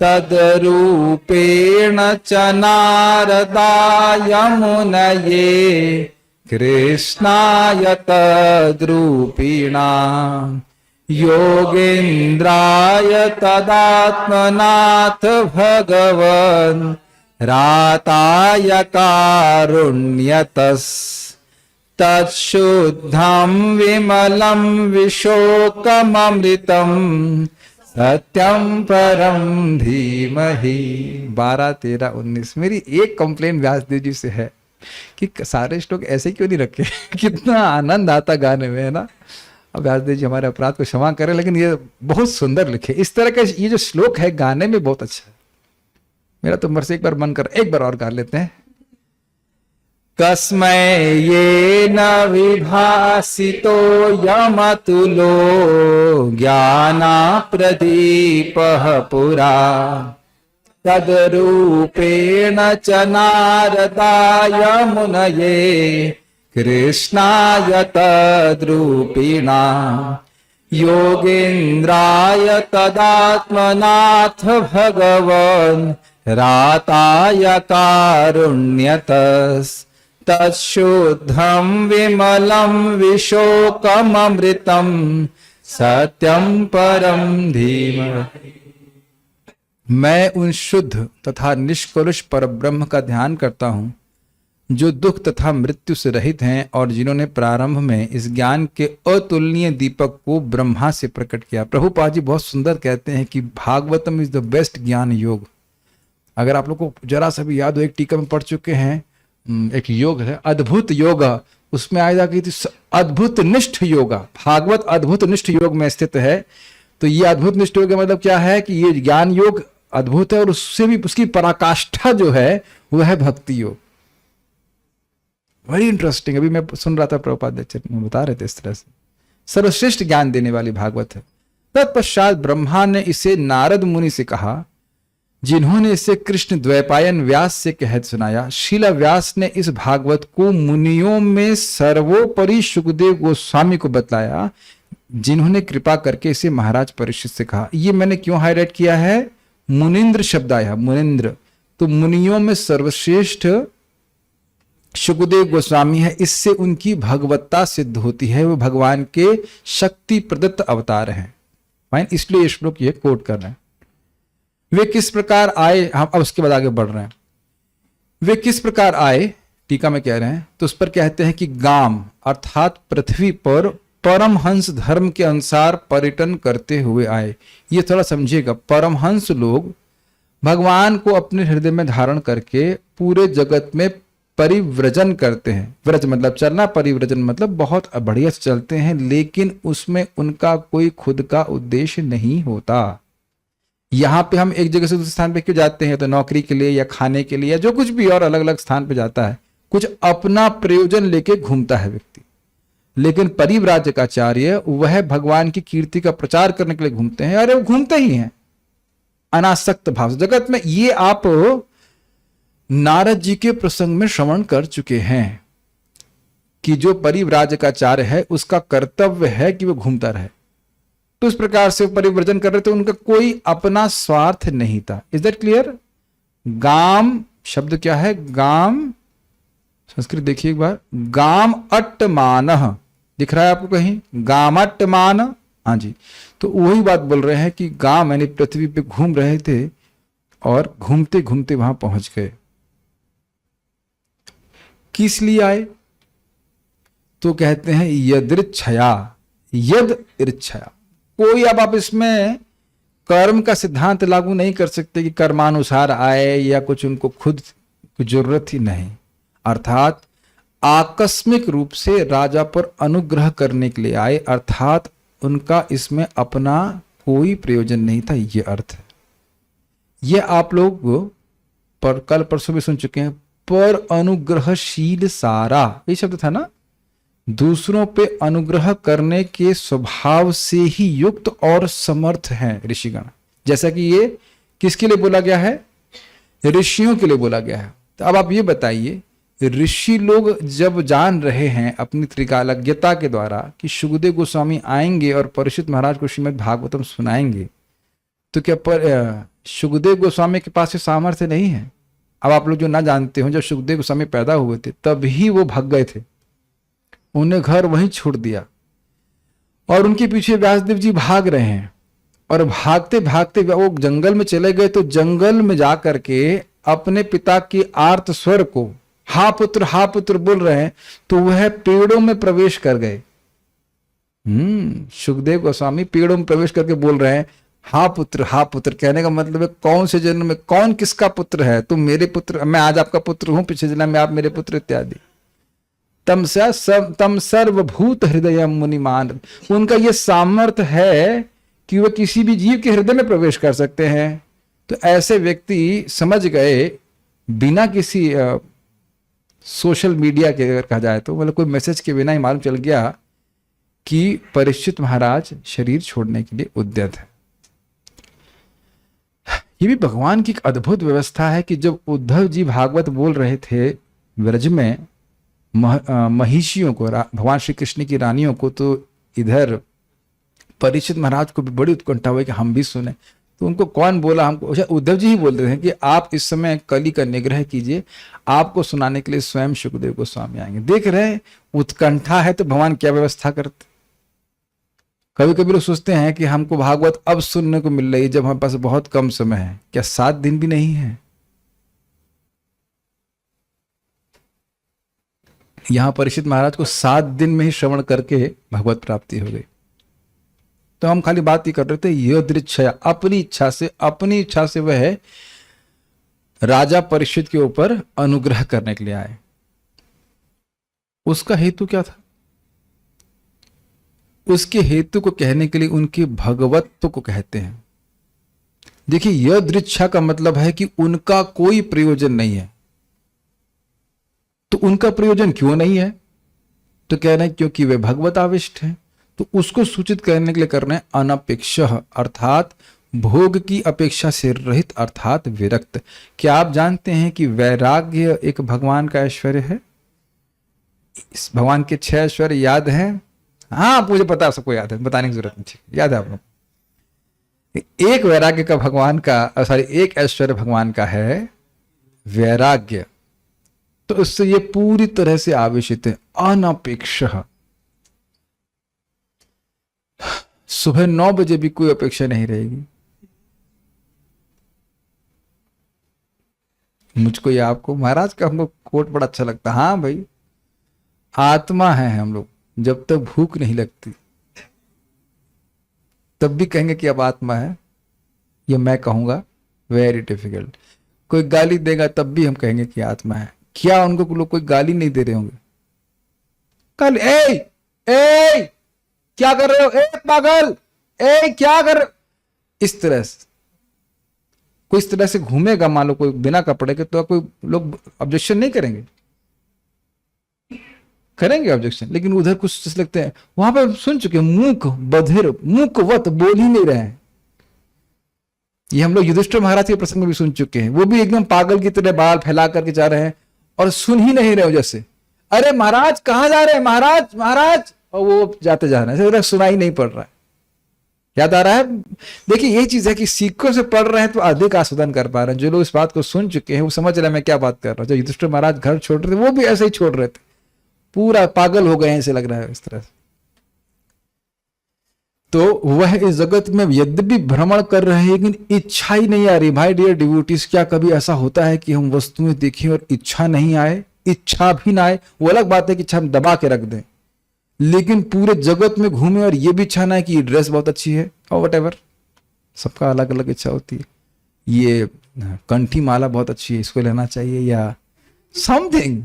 Speaker 1: तद्रूपेण च नारदाय मुनये कृष्णाय तद्रूपिणा योगेन्द्राय तदात्मनाथ भगवन् राताय कारुण्यतस् तत्शुद्धं विमलं विशोकममृतं सत्यम परम धीमहि। 12, 13, 19। मेरी एक कंप्लेन व्यासदेव जी से है कि सारे श्लोक ऐसे क्यों नहीं रखे? कितना आनंद आता गाने में, है ना? अब व्यासदेव जी हमारे अपराध को क्षमा करें, लेकिन ये बहुत सुंदर लिखे। इस तरह का ये जो श्लोक है गाने में बहुत अच्छा है। मेरा तो मर से एक बार मन कर, एक बार और गा लेते हैं। कस्मै ये न विभासितो यमतुलो ज्ञाना प्रदीपः पुरा तद्रूपेण च नारदाय मुनये कृष्णाय तद्रूपिणा योगेन्द्राय तदात्मनाथ भगवन् राताय कारुण्यतस् तत्शुद्धं विमलं विशोकममृतं सत्यं परम धीमहि। मैं उन शुद्ध तथा निष्कलुष परब्रह्म का ध्यान करता हूं जो दुख तथा मृत्यु से रहित हैं और जिन्होंने प्रारंभ में इस ज्ञान के अतुलनीय दीपक को ब्रह्मा से प्रकट किया। प्रभुपाद जी बहुत सुंदर कहते हैं कि भागवतम इज द बेस्ट ज्ञान योग। अगर आप लोग को जरा सा भी याद हो, एक टीका में पढ़ चुके हैं, एक योग है अद्भुत योग, उसमें आएगा कि अद्भुत निष्ठ योगा। भागवत अद्भुत निष्ठ योग में स्थित है। तो ये अद्भुत निष्ठ योग का मतलब क्या है कि ये ज्ञान योग अद्भुत है और उससे भी उसकी पराकाष्ठा जो है वह है भक्ति योग। Very interesting. अभी मैं सुन रहा था प्रभुपाद लेक्चर में बता रहे थे इस तरह से सर्वश्रेष्ठ ज्ञान देने वाली भागवत है। तत्पश्चात ब्रह्मा ने इसे नारद मुनि से कहा, जिन्होंने इसे कृष्ण द्वैपायन व्यास से कहत सुनाया। शीला व्यास ने इस भागवत को मुनियों में सर्वोपरि शुकदेव गोस्वामी को बतलाया, जिन्होंने कृपा करके इसे महाराज परीक्षित से कहा। ये मैंने क्यों हाईलाइट किया है? मुनिंद्र शब्द आया, मुनिंद्र, तो मुनियों में सर्वश्रेष्ठ शुकदेव गोस्वामी है। इससे उनकी भगवत्ता सिद्ध होती है, वो भगवान के शक्ति प्रदत्त अवतार हैं। फाइन, इसलिए ये श्लोक ये कोट कर रहे हैं। वे किस प्रकार आए, हम अब उसके बाद आगे बढ़ रहे हैं। वे किस प्रकार आए, टीका में कह रहे हैं, तो उस पर कहते हैं कि गाम अर्थात पृथ्वी पर परमहंस धर्म के अनुसार पर्यटन करते हुए आए। ये थोड़ा समझिएगा, परमहंस लोग भगवान को अपने हृदय में धारण करके पूरे जगत में परिव्रजन करते हैं। व्रज मतलब चलना, परिव्रजन मतलब बहुत बढ़िया से चलते हैं, लेकिन उसमें उनका कोई खुद का उद्देश्य नहीं होता। यहाँ पे हम एक जगह से दूसरे स्थान पे क्यों जाते हैं? तो नौकरी के लिए या खाने के लिए या जो कुछ भी और अलग अलग स्थान पे जाता है, कुछ अपना प्रयोजन लेके घूमता है व्यक्ति। लेकिन परिव्राजकाचार्य वह भगवान की कीर्ति का प्रचार करने के लिए घूमते हैं। अरे वो घूमते ही हैं अनासक्त भाव से जगत में। ये आप नारद जी के प्रसंग में श्रवण कर चुके हैं कि जो परिव्राजकाचार्य है उसका कर्तव्य है कि वो घूमता रहे। तो इस प्रकार से परिव्रजन कर रहे थे, उनका कोई अपना स्वार्थ नहीं था। Is that clear? गाम शब्द क्या है? गाम संस्कृत देखिए एक बार, गाम अट्टमानः दिख रहा है आपको कहीं? गामट्टमान, हाँ जी। तो वही बात बोल रहे हैं कि गाम यानी पृथ्वी पे घूम रहे थे और घूमते घूमते वहां पहुंच गए। किस लिए आए? तो कहते हैं यदृच्छया, यद इच्छया। कोई अब आप इसमें कर्म का सिद्धांत लागू नहीं कर सकते कि कर्मानुसार आए या कुछ उनको खुद की जरूरत ही नहीं। अर्थात आकस्मिक रूप से राजा पर अनुग्रह करने के लिए आए, अर्थात उनका इसमें अपना कोई प्रयोजन नहीं था। ये अर्थ है। ये आप लोग पर कल परसों भी सुन चुके हैं। पर अनुग्रहशील सारा, ये शब्द था ना, दूसरों पे अनुग्रह करने के स्वभाव से ही युक्त और समर्थ हैं ऋषिगण। जैसा कि ये किसके लिए बोला गया है? ऋषियों के लिए बोला गया है। तो अब आप ये बताइए, ऋषि लोग जब जान रहे हैं अपनी त्रिकालज्ञता के द्वारा कि शुकदेव गोस्वामी आएंगे और परीक्षित महाराज को श्रीमद् भागवतम सुनाएंगे, तो क्या पर शुकदेव गोस्वामी के पास ये सामर्थ्य नहीं है? अब आप लोग जो ना जानते हो, जब शुकदेव गोस्वामी पैदा हुए थे तभी वो भाग गए थे, उन्हें घर वहीं छोड़ दिया और उनके पीछे व्यासदेव जी भाग रहे हैं। और भागते भागते वो जंगल में चले गए, तो जंगल में जाकर के अपने पिता की आर्त स्वर को हा पुत्र बोल रहे हैं, तो वह पेड़ों में प्रवेश कर गए। शुकदेव गोस्वामी पेड़ों में प्रवेश करके बोल रहे हैं हा पुत्र। कहने का मतलब है कौन से जन्म में कौन किसका पुत्र है? तुम मेरे पुत्र, मैं आज आपका पुत्र हूं, पिछले जन्म में आप मेरे पुत्र इत्यादि। तम सर्वभूत हृदय मुनिमान। उनका यह सामर्थ्य है कि वह किसी भी जीव के हृदय में प्रवेश कर सकते हैं। तो ऐसे व्यक्ति समझ गए बिना किसी सोशल मीडिया के, अगर कहा जाए तो मतलब कोई मैसेज के बिना ही मालूम चल गया कि परीक्षित महाराज शरीर छोड़ने के लिए उद्यत है। ये भी भगवान की एक अद्भुत व्यवस्था है कि जब उद्धव जी भागवत बोल रहे थे व्रज में महिषियों को, भगवान श्री कृष्ण की रानियों को, तो इधर परीक्षित महाराज को भी बड़ी उत्कंठा हुई कि हम भी सुने। तो उनको कौन बोला? हमको उद्धव जी ही बोलते थे कि आप इस समय कली का निग्रह कीजिए, आपको सुनाने के लिए स्वयं शुकदेव गोस्वामी आएंगे। देख रहे उत्कंठा है तो भगवान क्या व्यवस्था करते। कभी कभी लोग सोचते हैं कि हमको भागवत अब सुनने को मिल रही है जब हमारे पास बहुत कम समय है। क्या 7 दिन भी नहीं है? यहां परीक्षित महाराज को 7 दिन में ही श्रवण करके भगवत प्राप्ति हो गई। तो हम खाली बात ही कर रहे थे, यदृच्छया, अपनी इच्छा से वह राजा परीक्षित के ऊपर अनुग्रह करने के लिए आए। उसका हेतु क्या था? उसके हेतु को कहने के लिए उनके भगवत्व को कहते हैं। देखिए, यदृच्छा का मतलब है कि उनका कोई प्रयोजन नहीं है। तो उनका प्रयोजन क्यों नहीं है? तो कह रहे हैं क्योंकि वे भगवत आविष्ट हैं। तो उसको सूचित करने के लिए कर रहे हैं अनपेक्ष, अर्थात भोग की अपेक्षा से रहित, अर्थात विरक्त। क्या आप जानते हैं कि वैराग्य एक भगवान का ऐश्वर्य है? इस भगवान के 6 ऐश्वर्य याद हैं? हाँ, मुझे पता है, सबको याद है, बताने की जरूरत नहीं, याद है आप लोग। एक वैराग्य का भगवान का, सॉरी, एक ऐश्वर्य भगवान का है वैराग्य। तो उससे ये पूरी तरह से आवेशित है, अनपेक्ष। सुबह 9 बजे भी कोई अपेक्षा नहीं रहेगी, मुझको या आपको। महाराज का हमको कोट बड़ा अच्छा लगता है। हाँ भाई, आत्मा है हम लोग, जब तक भूख नहीं लगती तब भी कहेंगे कि अब आत्मा है। ये मैं कहूंगा, वेरी डिफिकल्ट। कोई गाली देगा तब भी हम कहेंगे कि आत्मा है। क्या उनको लोग कोई गाली नहीं दे रहे होंगे? कल ए क्या कर रहे हो, ए पागल, ए क्या कर रहे हो, इस तरह से कोई इस तरह से घूमेगा, मान लो कोई बिना कपड़े के, तो कोई लोग ऑब्जेक्शन नहीं करेंगे? करेंगे ऑब्जेक्शन। लेकिन उधर कुछ जैसे लगते हैं, वहां पर सुन चुके, मूक बधिर, मूकवत, बोल ही नहीं रहे हैं। ये हम लोग युधिष्ठिर महाराज के प्रसंग में भी सुन चुके हैं। वो भी एकदम पागल की तरह बाल फैला करके जा रहे हैं और सुन ही नहीं रहे हो, जैसे अरे महाराज कहां जा रहे हैं, महाराज महाराज, और वो जाते जा रहे हैं, सुनाई नहीं पड़ रहा है। याद आ रहा है? देखिए, यही चीज है कि सीखों से पढ़ रहे हैं तो अधिक आस्वादन कर पा रहे हैं। जो लोग इस बात को सुन चुके हैं वो समझ रहे हैं मैं क्या बात कर रहा हूं। जो युधिष्ठिर महाराज घर छोड़ रहे थे, वो भी ऐसे ही छोड़ रहे थे, पूरा पागल हो गए हैं, ऐसे लग रहा है इस तरह से। तो वह इस जगत में यद्यपि भ्रमण कर रहे हैं, लेकिन इच्छा ही नहीं आ रही। भाई डियर डिवोटीज, क्या कभी ऐसा होता है कि हम वस्तुएं देखें और इच्छा नहीं आए? इच्छा भी ना आए, वो अलग बात है कि इच्छा हम दबा के रख दें, लेकिन पूरे जगत में घूमे और ये भी इच्छा ना है कि ये ड्रेस बहुत अच्छी है, और वट, सबका अलग अलग इच्छा होती है। ये कंठी माला बहुत अच्छी है, इसको लेना चाहिए, या something.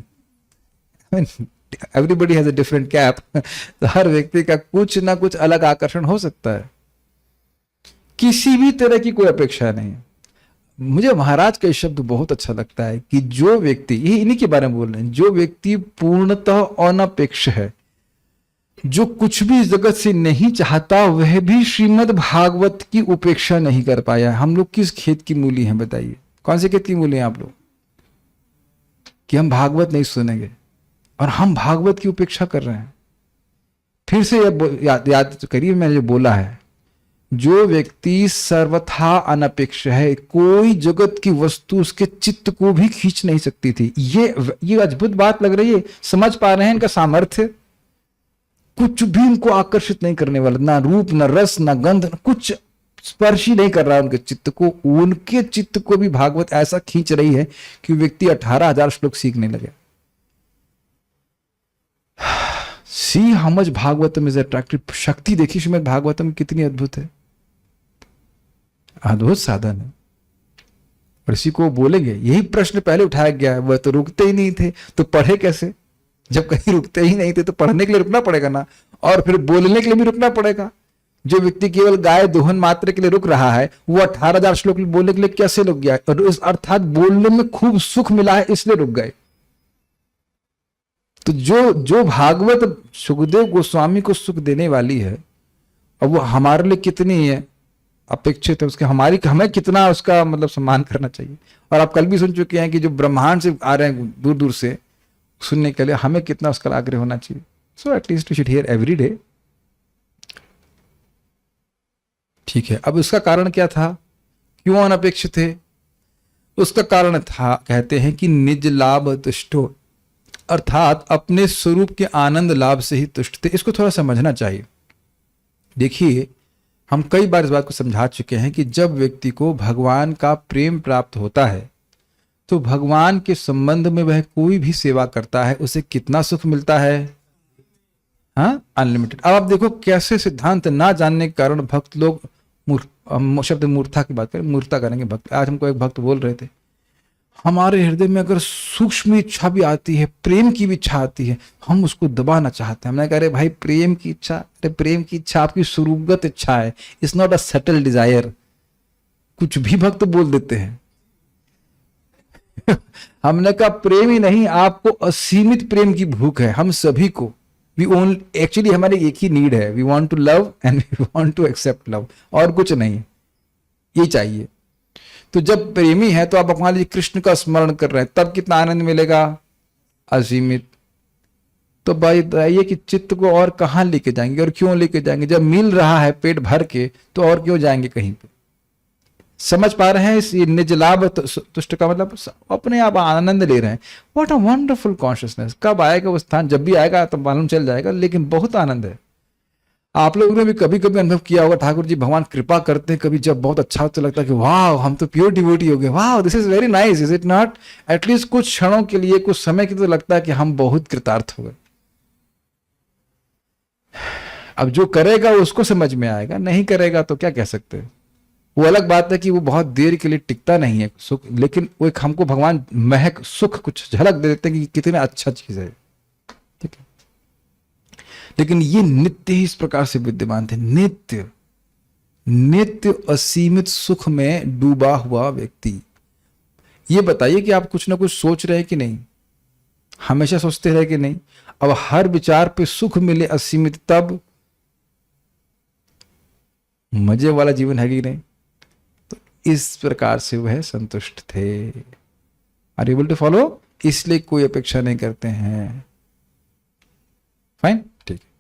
Speaker 1: Everybody has a different cap. तो हर व्यक्ति का कुछ ना कुछ अलग आकर्षण हो सकता है। किसी भी तरह की कोई अपेक्षा नहीं है। मुझे महाराज का शब्द बहुत अच्छा लगता है कि जो व्यक्ति, ये इन्हीं के बारे में बोल रहे हैं, जो व्यक्ति पूर्णतः अनपेक्ष है, जो कुछ भी इस जगत से नहीं चाहता, वह भी श्रीमद् भागवत की उपेक्षा नहीं कर पाया। हम लोग किस खेत की मूली हैं बताइए? कौन से खेत की मूली हैं आप लोग कि हम भागवत नहीं सुनेंगे और हम भागवत की उपेक्षा कर रहे हैं? फिर से याद करिए, मैंने जो बोला है, जो व्यक्ति सर्वथा अनपेक्ष है, कोई जगत की वस्तु उसके चित्त को भी खींच नहीं सकती थी। ये अद्भुत बात लग रही है। समझ पा रहे हैं इनका सामर्थ्य? कुछ भी उनको आकर्षित नहीं करने वाला, ना रूप, ना रस, ना गंध, कुछ स्पर्श ही नहीं कर रहा है उनके चित्त को। उनके चित्त को भी भागवत ऐसा खींच रही है कि व्यक्ति 18,000 श्लोक सीखने लगे। See how much Bhagavatam is attractive. शक्ति देखिए श्रीमद् भागवतम कितनी अद्भुत है, अद्भुत साधन है। और इसी को बोलेंगे, यही प्रश्न पहले उठाया गया है, वह तो रुकते ही नहीं थे तो पढ़े कैसे? जब कहीं रुकते ही नहीं थे तो पढ़ने के लिए रुकना पड़ेगा ना, और फिर बोलने के लिए भी रुकना पड़ेगा। जो व्यक्ति केवल गाय दोहन मात्र के लिए रुक रहा है, वो 18,000 श्लोक बोलने के लिए कैसे रुक गया? और अर्थात बोलने में खूब सुख मिला है इसलिए रुक गए। तो जो भागवत सुखदेव गोस्वामी को सुख देने वाली है, और वो हमारे लिए कितनी है अपेक्षित है, उसके हमें कितना उसका मतलब सम्मान करना चाहिए। और आप कल भी सुन चुके हैं कि जो ब्रह्मांड से आ रहे हैं दूर दूर से सुनने के लिए, हमें कितना उसका आग्रह होना चाहिए। So at least we should hear every day. ठीक है, अब उसका कारण क्या था? क्यों अनपेक्षित थे? उसका कारण था, कहते हैं कि निज लाभ तुष्टो, अर्थात अपने स्वरूप के आनंद लाभ से ही तुष्ट थे। इसको थोड़ा समझना चाहिए। देखिए, हम कई बार इस बात को समझा चुके हैं कि जब व्यक्ति को भगवान का प्रेम प्राप्त होता है तो भगवान के संबंध में वह कोई भी सेवा करता है उसे कितना सुख मिलता है? हाँ, अनलिमिटेड। अब आप देखो कैसे सिद्धांत ना जानने के कारण भक्त लोग शब्द मूर्खता की बात करें, मूर्खता करेंगे भक्त। आज हमको एक भक्त बोल रहे थे, हमारे हृदय में अगर सूक्ष्म इच्छा भी आती है, प्रेम की भी इच्छा आती है, हम उसको दबाना चाहते हैं। हमने कहा, अरे भाई प्रेम की इच्छा, अरे प्रेम की इच्छा आपकी स्वरूपगत इच्छा है, it's not a subtle desire. कुछ भी भक्त बोल देते हैं। हमने कहा प्रेम ही नहीं, आपको असीमित प्रेम की भूख है, हम सभी को। वी ओनली, एक्चुअली हमारी एक ही नीड है, we want to love and we want to accept love, और कुछ नहीं, ये चाहिए। तो जब प्रेमी है तो आप भगवान जी कृष्ण का स्मरण कर रहे हैं, तब कितना आनंद मिलेगा? असीमित। तो बताइए कि चित्त को और कहां लेके जाएंगे और क्यों लेके जाएंगे? जब मिल रहा है पेट भर के, तो और क्यों जाएंगे कहीं पे? समझ पा रहे हैं? इस निज लाभ तुष्ट का मतलब अपने आप आनंद ले रहे हैं। What a wonderful consciousness. कब आएगा वो स्थान? जब भी आएगा तो मालूम चल जाएगा, लेकिन बहुत आनंद है। आप लोगों ने भी कभी कभी अनुभव किया होगा, ठाकुर जी भगवान कृपा करते हैं कभी, जब बहुत अच्छा तो लगता है कि वाह हम तो प्योर डिवोटी हो गए, वाह this is very nice, is it not? At least कुछ क्षणों के लिए, कुछ समय के लिए तो लगता है कि हम बहुत कृतार्थ हो गए। अब जो करेगा उसको समझ में आएगा, नहीं करेगा तो क्या कह सकते हैं। वो अलग बात है कि वो बहुत देर के लिए टिकता नहीं है सुख, लेकिन वो एक हमको भगवान महक सुख कुछ झलक दे देते हैं कि कितनी अच्छा चीज है, ठीक है। लेकिन ये नित्य ही इस प्रकार से विद्यमान थे। नित्य नित्य असीमित सुख में डूबा हुआ व्यक्ति। ये बताइए कि आप कुछ ना कुछ सोच रहे हैं कि नहीं? हमेशा सोचते रहे कि नहीं? अब हर विचार पे सुख मिले असीमित, तब मजे वाला जीवन है कि नहीं? तो इस प्रकार से वह संतुष्ट थे। Are able to follow? इसलिए कोई अपेक्षा नहीं करते हैं। फाइन, ठीक है।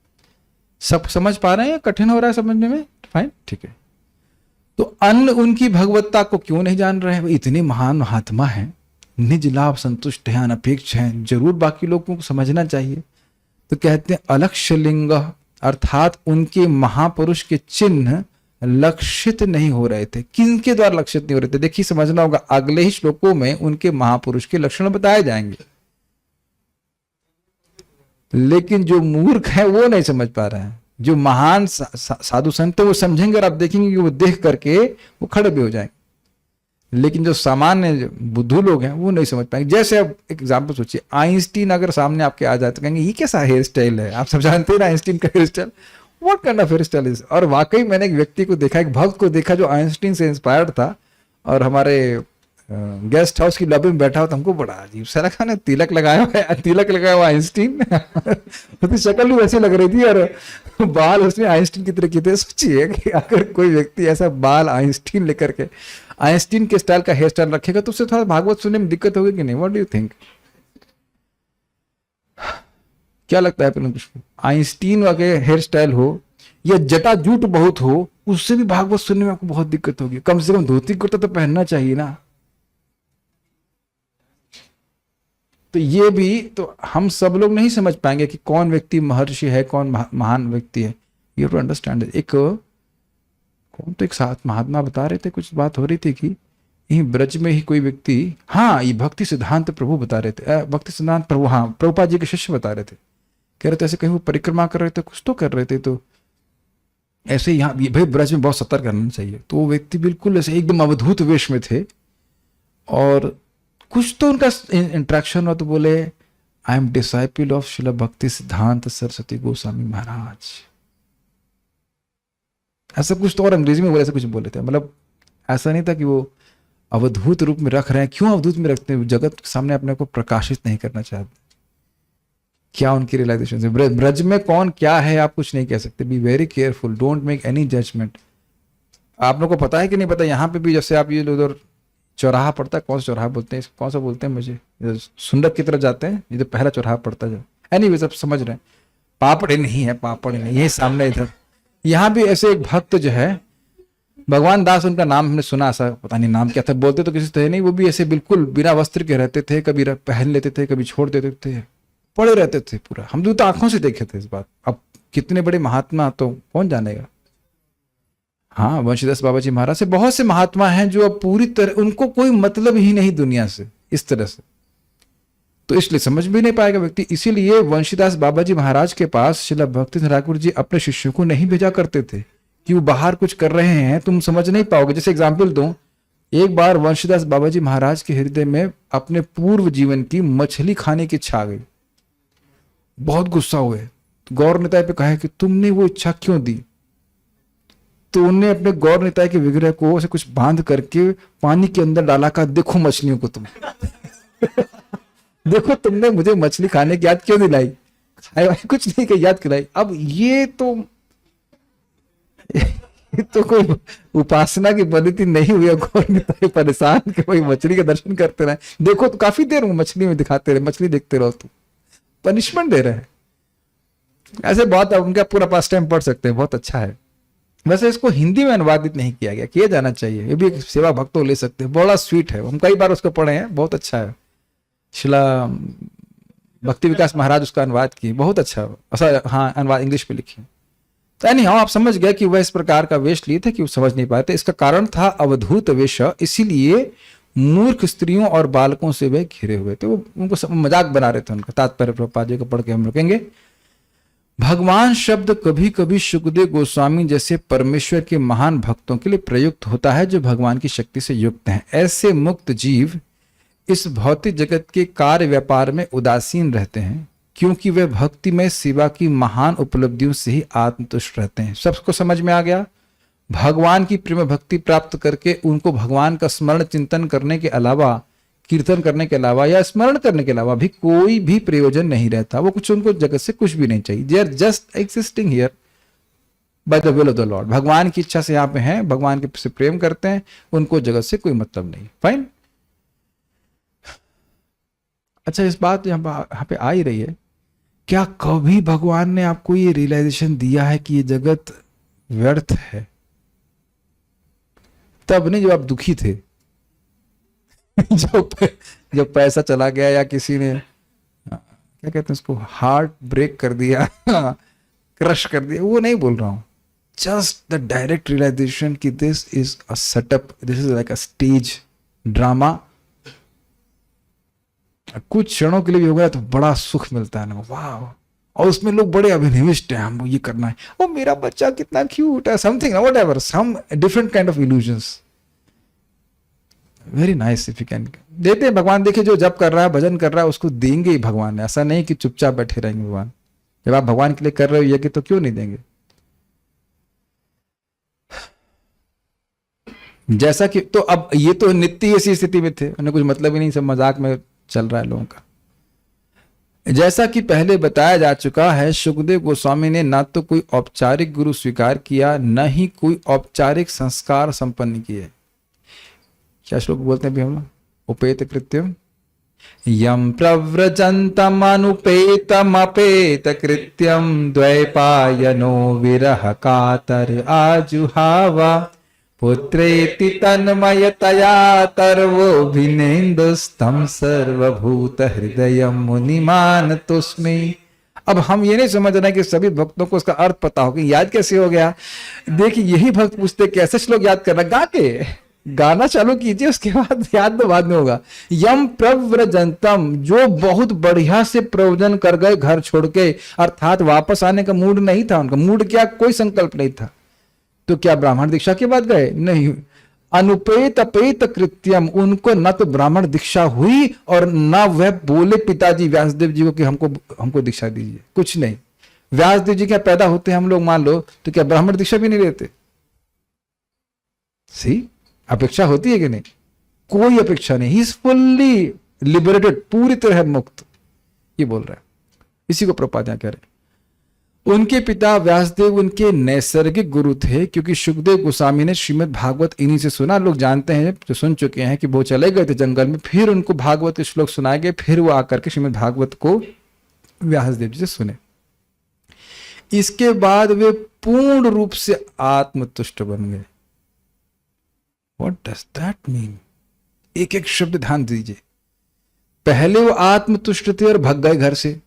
Speaker 1: सब समझ पा रहे हैं? कठिन हो रहा है समझने में? फाइन, ठीक है। तो अन्य उनकी भगवत्ता को क्यों नहीं जान रहे हैं? वो इतने महान महात्मा हैं, निज लाभ संतुष्ट हैं, अनपेक्ष हैं, जरूर बाकी लोगों को समझना चाहिए। तो कहते हैं अलक्ष्य लिंग, अर्थात उनके महापुरुष के चिन्ह लक्षित नहीं हो रहे थे। किनके द्वारा लक्षित नहीं हो रहे थे? देखिए समझना होगा, अगले ही श्लोकों में उनके महापुरुष के लक्षण बताए जाएंगे, लेकिन जो मूर्ख है वो नहीं समझ पा रहे हैं। जो महान साधु संत वो समझेंगे और आप देखेंगे कि वो देख करके वो खड़े भी हो जाएंगे, लेकिन जो सामान्य बुद्धू लोग हैं वो नहीं समझ पाएंगे। जैसे अब एक एग्जांपल सोचिए, आइंस्टीन अगर सामने आपके आ जाए तो कहेंगे ये कैसा हेयर स्टाइल है? आप सब जानते हैं ना आइंस्टीन का hairstyle, what kind of hairstyle is. और वाकई मैंने एक व्यक्ति को देखा, एक भक्त को देखा जो आइंस्टीन से इंस्पायर्ड था, और हमारे गेस्ट हाउस की लॉबी में बैठा हुआ था। हमको बड़ा अजीब सा लगा ना, तिलक लगाया हुआ आइंस्टीन उसकी शक्ल भी वैसी लग रही थी और बाल उसने आइंस्टीन की तरह किए थे। सोचिए कि अगर कोई व्यक्ति ऐसा बाल आइंस्टीन लेकर के आइंस्टीन के स्टाइल का हेयर स्टाइल रखेगा तो उससे थोड़ा भागवत सुनने में दिक्कत होगी कि नहीं? What do you think? क्या लगता है फिर कुछ? आइंस्टीन वाले हेयर स्टाइल हो या जटा जूट बहुत हो, उससे भी भागवत सुनने में आपको बहुत दिक्कत होगी। कम से कम धोती कुर्ता तो पहनना चाहिए ना। तो ये भी तो हम सब लोग नहीं समझ पाएंगे कि कौन व्यक्ति महर्षि है, कौन महान व्यक्ति है। You to understand. एक कौन तो एक साथ महात्मा बता रहे थे, कुछ बात हो रही थी कि यही ब्रज में ही कोई व्यक्ति, हाँ ये भक्ति सिद्धांत प्रभु बता रहे थे, भक्ति सिद्धांत प्रभु, हाँ प्रभुपाद जी के शिष्य बता रहे थे। कह रहे थे ऐसे कहीं वो परिक्रमा कर रहे थे, कुछ तो कर रहे थे, तो ऐसे यहाँ भाई ब्रज में बहुत सतर्क रहना चाहिए। तो वो व्यक्ति बिल्कुल ऐसे एकदम अवधूत वेश में थे और कुछ तो उनका इंट्रैक्शन हुआ, तो बोले I am disciple of Srila भक्ति सिद्धांत सरस्वती गोस्वामी महाराज, ऐसा कुछ तो। और अंग्रेजी में बोले, ऐसा कुछ बोले थे। मतलब ऐसा नहीं था कि वो अवधूत रूप में रख रहे हैं। क्यों अवधूत में रखते हैं? जगत के सामने अपने को प्रकाशित नहीं करना चाहते। क्या उनकी रियलाइजेशन है? ब्रज में कौन क्या है आप कुछ नहीं कह सकते। Be very careful, don't make any judgement. आप लोगों को पता है कि नहीं पता, यहाँ पे भी जैसे आप ये उधर चौराहा पड़ता है, कौन सा चौराहा बोलते हैं, कौन सा बोलते हैं मुझे, सुंदर की तरफ जाते हैं, ये तो पहला चौराहा पड़ता है। एनीवेज आप समझ रहे हैं, पापड़े नहीं है, पापड़ नहीं, ये सामने इधर। यहाँ भी ऐसे एक भक्त जो है, भगवान दास उनका नाम हमने सुना, ऐसा पता नहीं नाम क्या था, बोलते तो किसी थे नहीं। वो भी ऐसे बिल्कुल बिना वस्त्र के रहते थे, कभी पहन लेते थे, कभी छोड़ देते थे, पड़े रहते थे पूरा। हम तो आंखों से देखे थे इस बात। अब कितने बड़े महात्मा तो कौन जानेगा। हाँ, वंशीदास बाबा जी महाराज से बहुत से महात्मा हैं जो अब पूरी तरह, उनको कोई मतलब ही नहीं दुनिया से। इस तरह से, तो इसलिए समझ भी नहीं पाएगा व्यक्ति। इसीलिए वंशीदास बाबा जी महाराज के पास श्रील भक्ति ठाकुर जी अपने शिष्यों को नहीं भेजा करते थे कि वो बाहर कुछ कर रहे हैं, तुम समझ नहीं पाओगे। जैसे एग्जाम्पल दूं, एक बार वंशीदास बाबा जी महाराज के हृदय में अपने पूर्व जीवन की मछली खाने की इच्छा आ गई। बहुत गुस्सा हुए, तो गौर निताय पे कहा कि तुमने वो इच्छा क्यों दी? तो उन्होंने अपने गौर निताय के विग्रह को ऐसे कुछ बांध करके पानी के अंदर डाला, कहा देखो मछलियों को तुम देखो तुमने मुझे मछली खाने की याद क्यों दिलाई? खाए वाए कुछ नहीं कि याद दिलाई। अब ये तो कोई उपासना की पद्धति नहीं हुई। गौर निताय परेशान कि भाई मछली के दर्शन करते रहे, देखो तो काफी देर मछली में दिखाते रहे, मछली देखते रहो, तो पनिशमेंट दे रहे हैं। ऐसे बहुत उनका पूरा पास टाइम पढ़ सकते हैं, बहुत अच्छा है। वैसे इसको हिंदी में अनुवादित नहीं किया गया, किया जाना चाहिए, ये भी एक सेवा भक्तों ले सकते हैं, बड़ा स्वीट है, हम कई बार उसको पढ़े हैं, बहुत अच्छा है। शिला भक्ति विकास महाराज उसका अनुवाद किए, बहुत अच्छा, हाँ अनुवाद इंग्लिश में लिखी। तो नहीं, हाँ आप समझ गए कि वह इस प्रकार का वेश लिए थे कि वो समझ नहीं पाए थे। इसका कारण था अवधूत वेश, इसीलिए मूर्ख स्त्रियों और बालकों से वे घिरे हुए थे। वो उनको मजाक बना रहे थे। उनका तात्पर्य प्रभुपाद जी को पढ़ के हम रुकेंगे। भगवान शब्द कभी कभी शुकदेव गोस्वामी जैसे परमेश्वर के महान भक्तों के लिए प्रयुक्त होता है जो भगवान की शक्ति से युक्त हैं। ऐसे मुक्त जीव इस भौतिक जगत के कार्य व्यापार में उदासीन रहते हैं, क्योंकि वे भक्तिमय सेवा की महान उपलब्धियों से ही आत्मतुष्ट रहते हैं। सबको समझ में आ गया? भगवान की प्रेम भक्ति प्राप्त करके उनको भगवान का स्मरण चिंतन करने के अलावा, कीर्तन करने के अलावा या स्मरण करने के अलावा भी कोई भी प्रयोजन नहीं रहता। वो कुछ, उनको जगत से कुछ भी नहीं चाहिए। They are just existing here by the will of the Lord. भगवान की इच्छा से यहाँ पे हैं, भगवान के से प्रेम करते हैं, उनको जगत से कोई मतलब नहीं। फाइन। अच्छा, इस बात यहाँ पे आ ही रही है, क्या कभी भगवान ने आपको ये रियलाइजेशन दिया है कि ये जगत व्यर्थ है? तब नहीं जब आप दुखी थे जब पैसा चला गया या किसी ने क्या कहते हैं उसको, हार्ट ब्रेक कर दिया क्रश कर दिया, वो नहीं बोल रहा हूं। जस्ट द डायरेक्ट रियलाइजेशन कि this is a setup, this is like a stage drama. कुछ क्षणों के लिए भी हो गया तो बड़ा सुख मिलता है ना, वाह। और उसमें लोग बड़े अभिनिविष्ट हैं, हमको ये करना है, ओ मेरा बच्चा कितना क्यूट है, something whatever, some different kind of illusions. Very nice if you can. देते हैं भगवान। देखिए, जो जप कर रहा है, भजन कर रहा है, उसको देंगे ही भगवान। ऐसा नहीं कि चुपचाप बैठे रहेंगे भगवान। जब आप भगवान के लिए कर रहे हो यज्ञ, तो क्यों नहीं देंगे? जैसा कि, तो अब ये तो नित्य ऐसी स्थिति में थे, उन्हें कुछ मतलब ही नहीं, सब मजाक में चल रहा है लोगों का। जैसा कि पहले बताया जा चुका है, शुकदेव गोस्वामी ने ना तो कोई औपचारिक गुरु स्वीकार किया, न ही कोई औपचारिक संस्कार संपन्न किए। क्या श्लोक बोलते हैं भी हम लोग? उपेत कृत्यम यम प्रव्रजंतम अनुपेतम अपेत कृत्यम द्वैपायनो विरह कातर आजुहावा पुत्रेति तन्मयतया तर्वोभिनेन्दुस्तं सर्वभूत हृदय मुनिमान तुस्मि। अब हम ये नहीं समझ रहे कि सभी भक्तों को उसका अर्थ पता हो कि याद कैसे हो गया। देखिए, यही भक्त पूछते कैसे श्लोक याद करना, गा के गाना चालू कीजिए, उसके बाद याद तो बाद में होगा। यम प्रव्रजंतम, जो बहुत बढ़िया से प्रयोजन कर गए घर छोड़ के, अर्थात वापस आने का मूड नहीं था उनका। मूड क्या, कोई संकल्प नहीं था। तो क्या ब्राह्मण दीक्षा के बाद गए? नहीं। अनुपेत अपेत कृत्यम, उनको न तो ब्राह्मण दीक्षा हुई और न वह बोले पिताजी व्यासदेव जी को कि हमको दीक्षा दीजिए, कुछ नहीं। व्यासदेव जी क्या पैदा होते हैं हम लोग मान लो, तो क्या ब्राह्मण दीक्षा भी नहीं लेते? सी, अपेक्षा होती है कि नहीं? कोई अपेक्षा नहीं। ही इज फुल्ली लिबरेटेड, पूरी तरह मुक्त, ये बोल रहा है। इसी को प्रभुपाद कह रहे हैं। उनके पिता व्यासदेव उनके नैसर्गिक गुरु थे, क्योंकि शुकदेव गोस्वामी ने श्रीमद् भागवत इन्हीं से सुना। लोग जानते हैं, जो सुन चुके हैं, कि वो चले गए थे जंगल में, फिर उनको भागवत के श्लोक सुनाए गए, फिर वो आकर के श्रीमद् भागवत को व्यासदेव जी से सुने। इसके बाद वे पूर्ण रूप से आत्मतुष्ट बन गए। What does that mean? एक एक शब्द ध्यान दीजिए। पहले वो आत्मतुष्ट थे और भग गए घर से,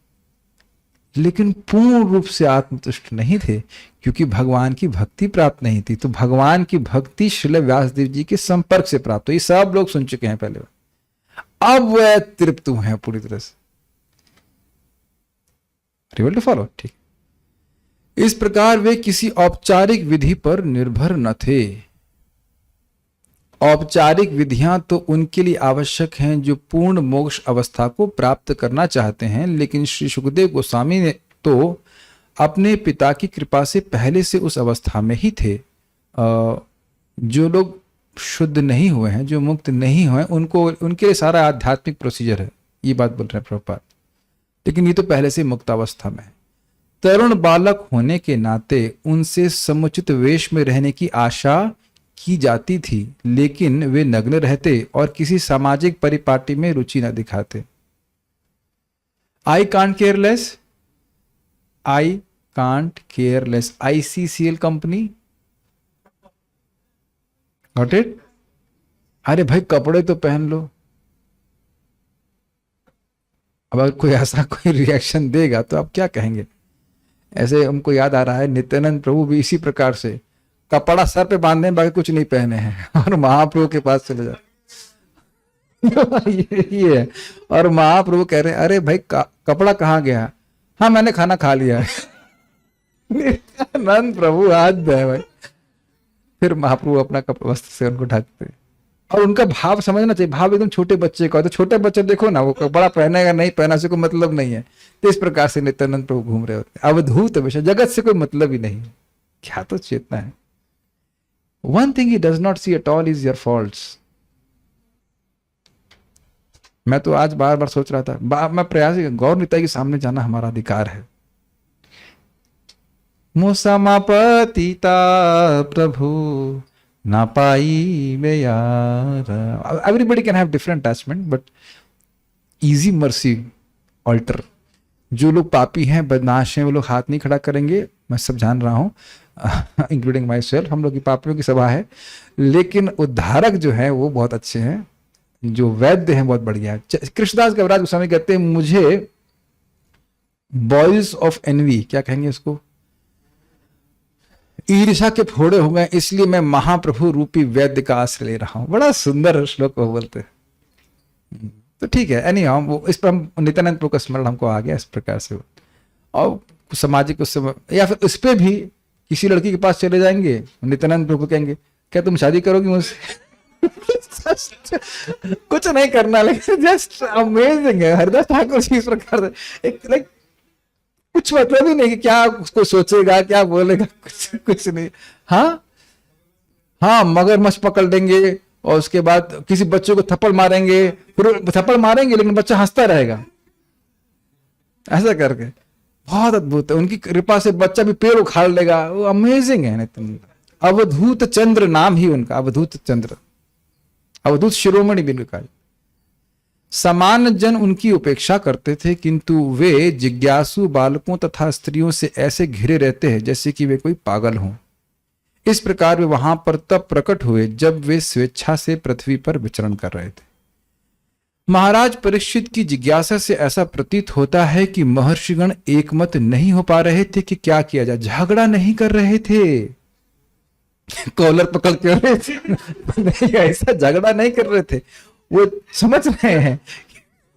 Speaker 1: लेकिन पूर्ण रूप से आत्मतुष्ट नहीं थे, क्योंकि भगवान की भक्ति प्राप्त नहीं थी। तो भगवान की भक्ति श्रील व्यासदेव जी के संपर्क से प्राप्त हुई। सब लोग सुन चुके हैं पहले। अब वह तृप्त हुए हैं पूरी तरह से। रिवल टू फॉलो, ठीक। इस प्रकार वे किसी औपचारिक विधि पर निर्भर न थे। औपचारिक विधियां तो उनके लिए आवश्यक हैं जो पूर्ण मोक्ष अवस्था को प्राप्त करना चाहते हैं, लेकिन श्री सुखदेव गोस्वामी ने तो अपने पिता की कृपा से पहले से उस अवस्था में ही थे। जो लोग शुद्ध नहीं हुए हैं, जो मुक्त नहीं हुए, उनको उनके लिए सारा आध्यात्मिक प्रोसीजर है, ये बात बोल रहे हैं प्रभुपाद। लेकिन ये तो पहले से मुक्त अवस्था में है। तरुण बालक होने के नाते उनसे समुचित वेश में रहने की आशा की जाती थी, लेकिन वे नग्न रहते और किसी सामाजिक परिपाटी में रुचि न दिखाते। I can't care less, I can't care less, ICCL company, got it? अरे भाई कपड़े तो पहन लो। अब अगर कोई ऐसा कोई रिएक्शन देगा तो आप क्या कहेंगे? ऐसे हमको याद आ रहा है नित्यानंद प्रभु भी इसी प्रकार से कपड़ा सर पे बांधे, बाकी कुछ नहीं पहने हैं, और महाप्रभु के पास चले जाते। ये है। और महाप्रभु कह रहे हैं अरे भाई कपड़ा कहाँ गया? हाँ मैंने खाना खा लिया है। नित्यानंद प्रभु आज है भाई। फिर महाप्रभु अपना कपड़ा वस्त्र से उनको ढकते, और उनका भाव समझना चाहिए। भाव एकदम छोटे बच्चे का, तो छोटे बच्चे देखो ना, वो कपड़ा पहनेगा नहीं पहना से कोई मतलब नहीं है। तो इस प्रकार से नित्यानंद प्रभु घूम रहे होते, अवधूत विषय, जगत से कोई मतलब ही नहीं है। क्या तो चेतना है। One thing he does not see at all is your faults. मैं तो आज बार बार सोच रहा था, मैं प्रयास गौर निताई के सामने जाना हमारा अधिकार है। मुसमापतिता प्रभु ना पाई में यार। Everybody can have different attachment, but easy mercy altar. जो लोग पापी हैं, बदमाश हैं, वो लोग हाथ नहीं खड़ा करेंगे, मैं सब जान रहा हूं, इंक्लूडिंग माई सेल्फ। हम लोग की पापियों की सभा है, लेकिन उद्धारक जो है वो बहुत अच्छे हैं, जो वैद्य हैं बहुत बढ़िया है। कृष्णदास कविराज गोस्वामी कहते हैं मुझे बॉयल्स ऑफ एनवी, क्या कहेंगे इसको, ईर्षा के फोड़े हो गए, इसलिए मैं महाप्रभु रूपी वैद्य का आश्रय ले रहा हूं। बड़ा सुंदर श्लोक वो बोलते हैं। तो ठीक है, एनी हाउ वो इस पर हम नित्यानंद प्रभु का स्मरण हमको आ गया इस प्रकार से। और सामाजिक उस समय, या फिर उस पर भी किसी लड़की के पास चले जाएंगे, नित्यानंद प्रभु कहेंगे क्या तुम शादी करोगी मुझसे? कुछ नहीं करना, लेकिन जस्ट अमेजिंग है। हरिदास ठाकुर जी इस प्रकार से एक लाइक कुछ मतलब ही नहीं कि क्या उसको सोचेगा, क्या बोलेगा, कुछ नहीं। हाँ मगरमच्छ पकड़ लेंगे, और उसके बाद किसी बच्चे को थप्पड़ मारेंगे, फिर थप्पड़ मारेंगे लेकिन बच्चा हंसता रहेगा, ऐसा करके। बहुत अद्भुत है, उनकी कृपा से बच्चा भी पेड़ उखाड़ लेगा। वो अमेजिंग है। नितिन अवधूत चंद्र नाम ही उनका, अवधूत चंद्र, अवधूत शिरोमणि भी उनका। समान जन उनकी उपेक्षा करते थे, किंतु वे जिज्ञासु बालकों तथा स्त्रियों से ऐसे घिरे रहते हैं जैसे कि वे कोई पागल हों। इस प्रकार वे वहां पर तब प्रकट हुए जब वे स्वेच्छा से पृथ्वी पर विचरण कर रहे थे। महाराज परीक्षित की जिज्ञासा से ऐसा प्रतीत होता है कि महर्षिगण एकमत नहीं हो पा रहे थे कि क्या किया जाए। झगड़ा नहीं कर रहे थे, कॉलर पकड़ के रहे थे नहीं, ऐसा झगड़ा नहीं कर रहे थे। वो समझ रहे हैं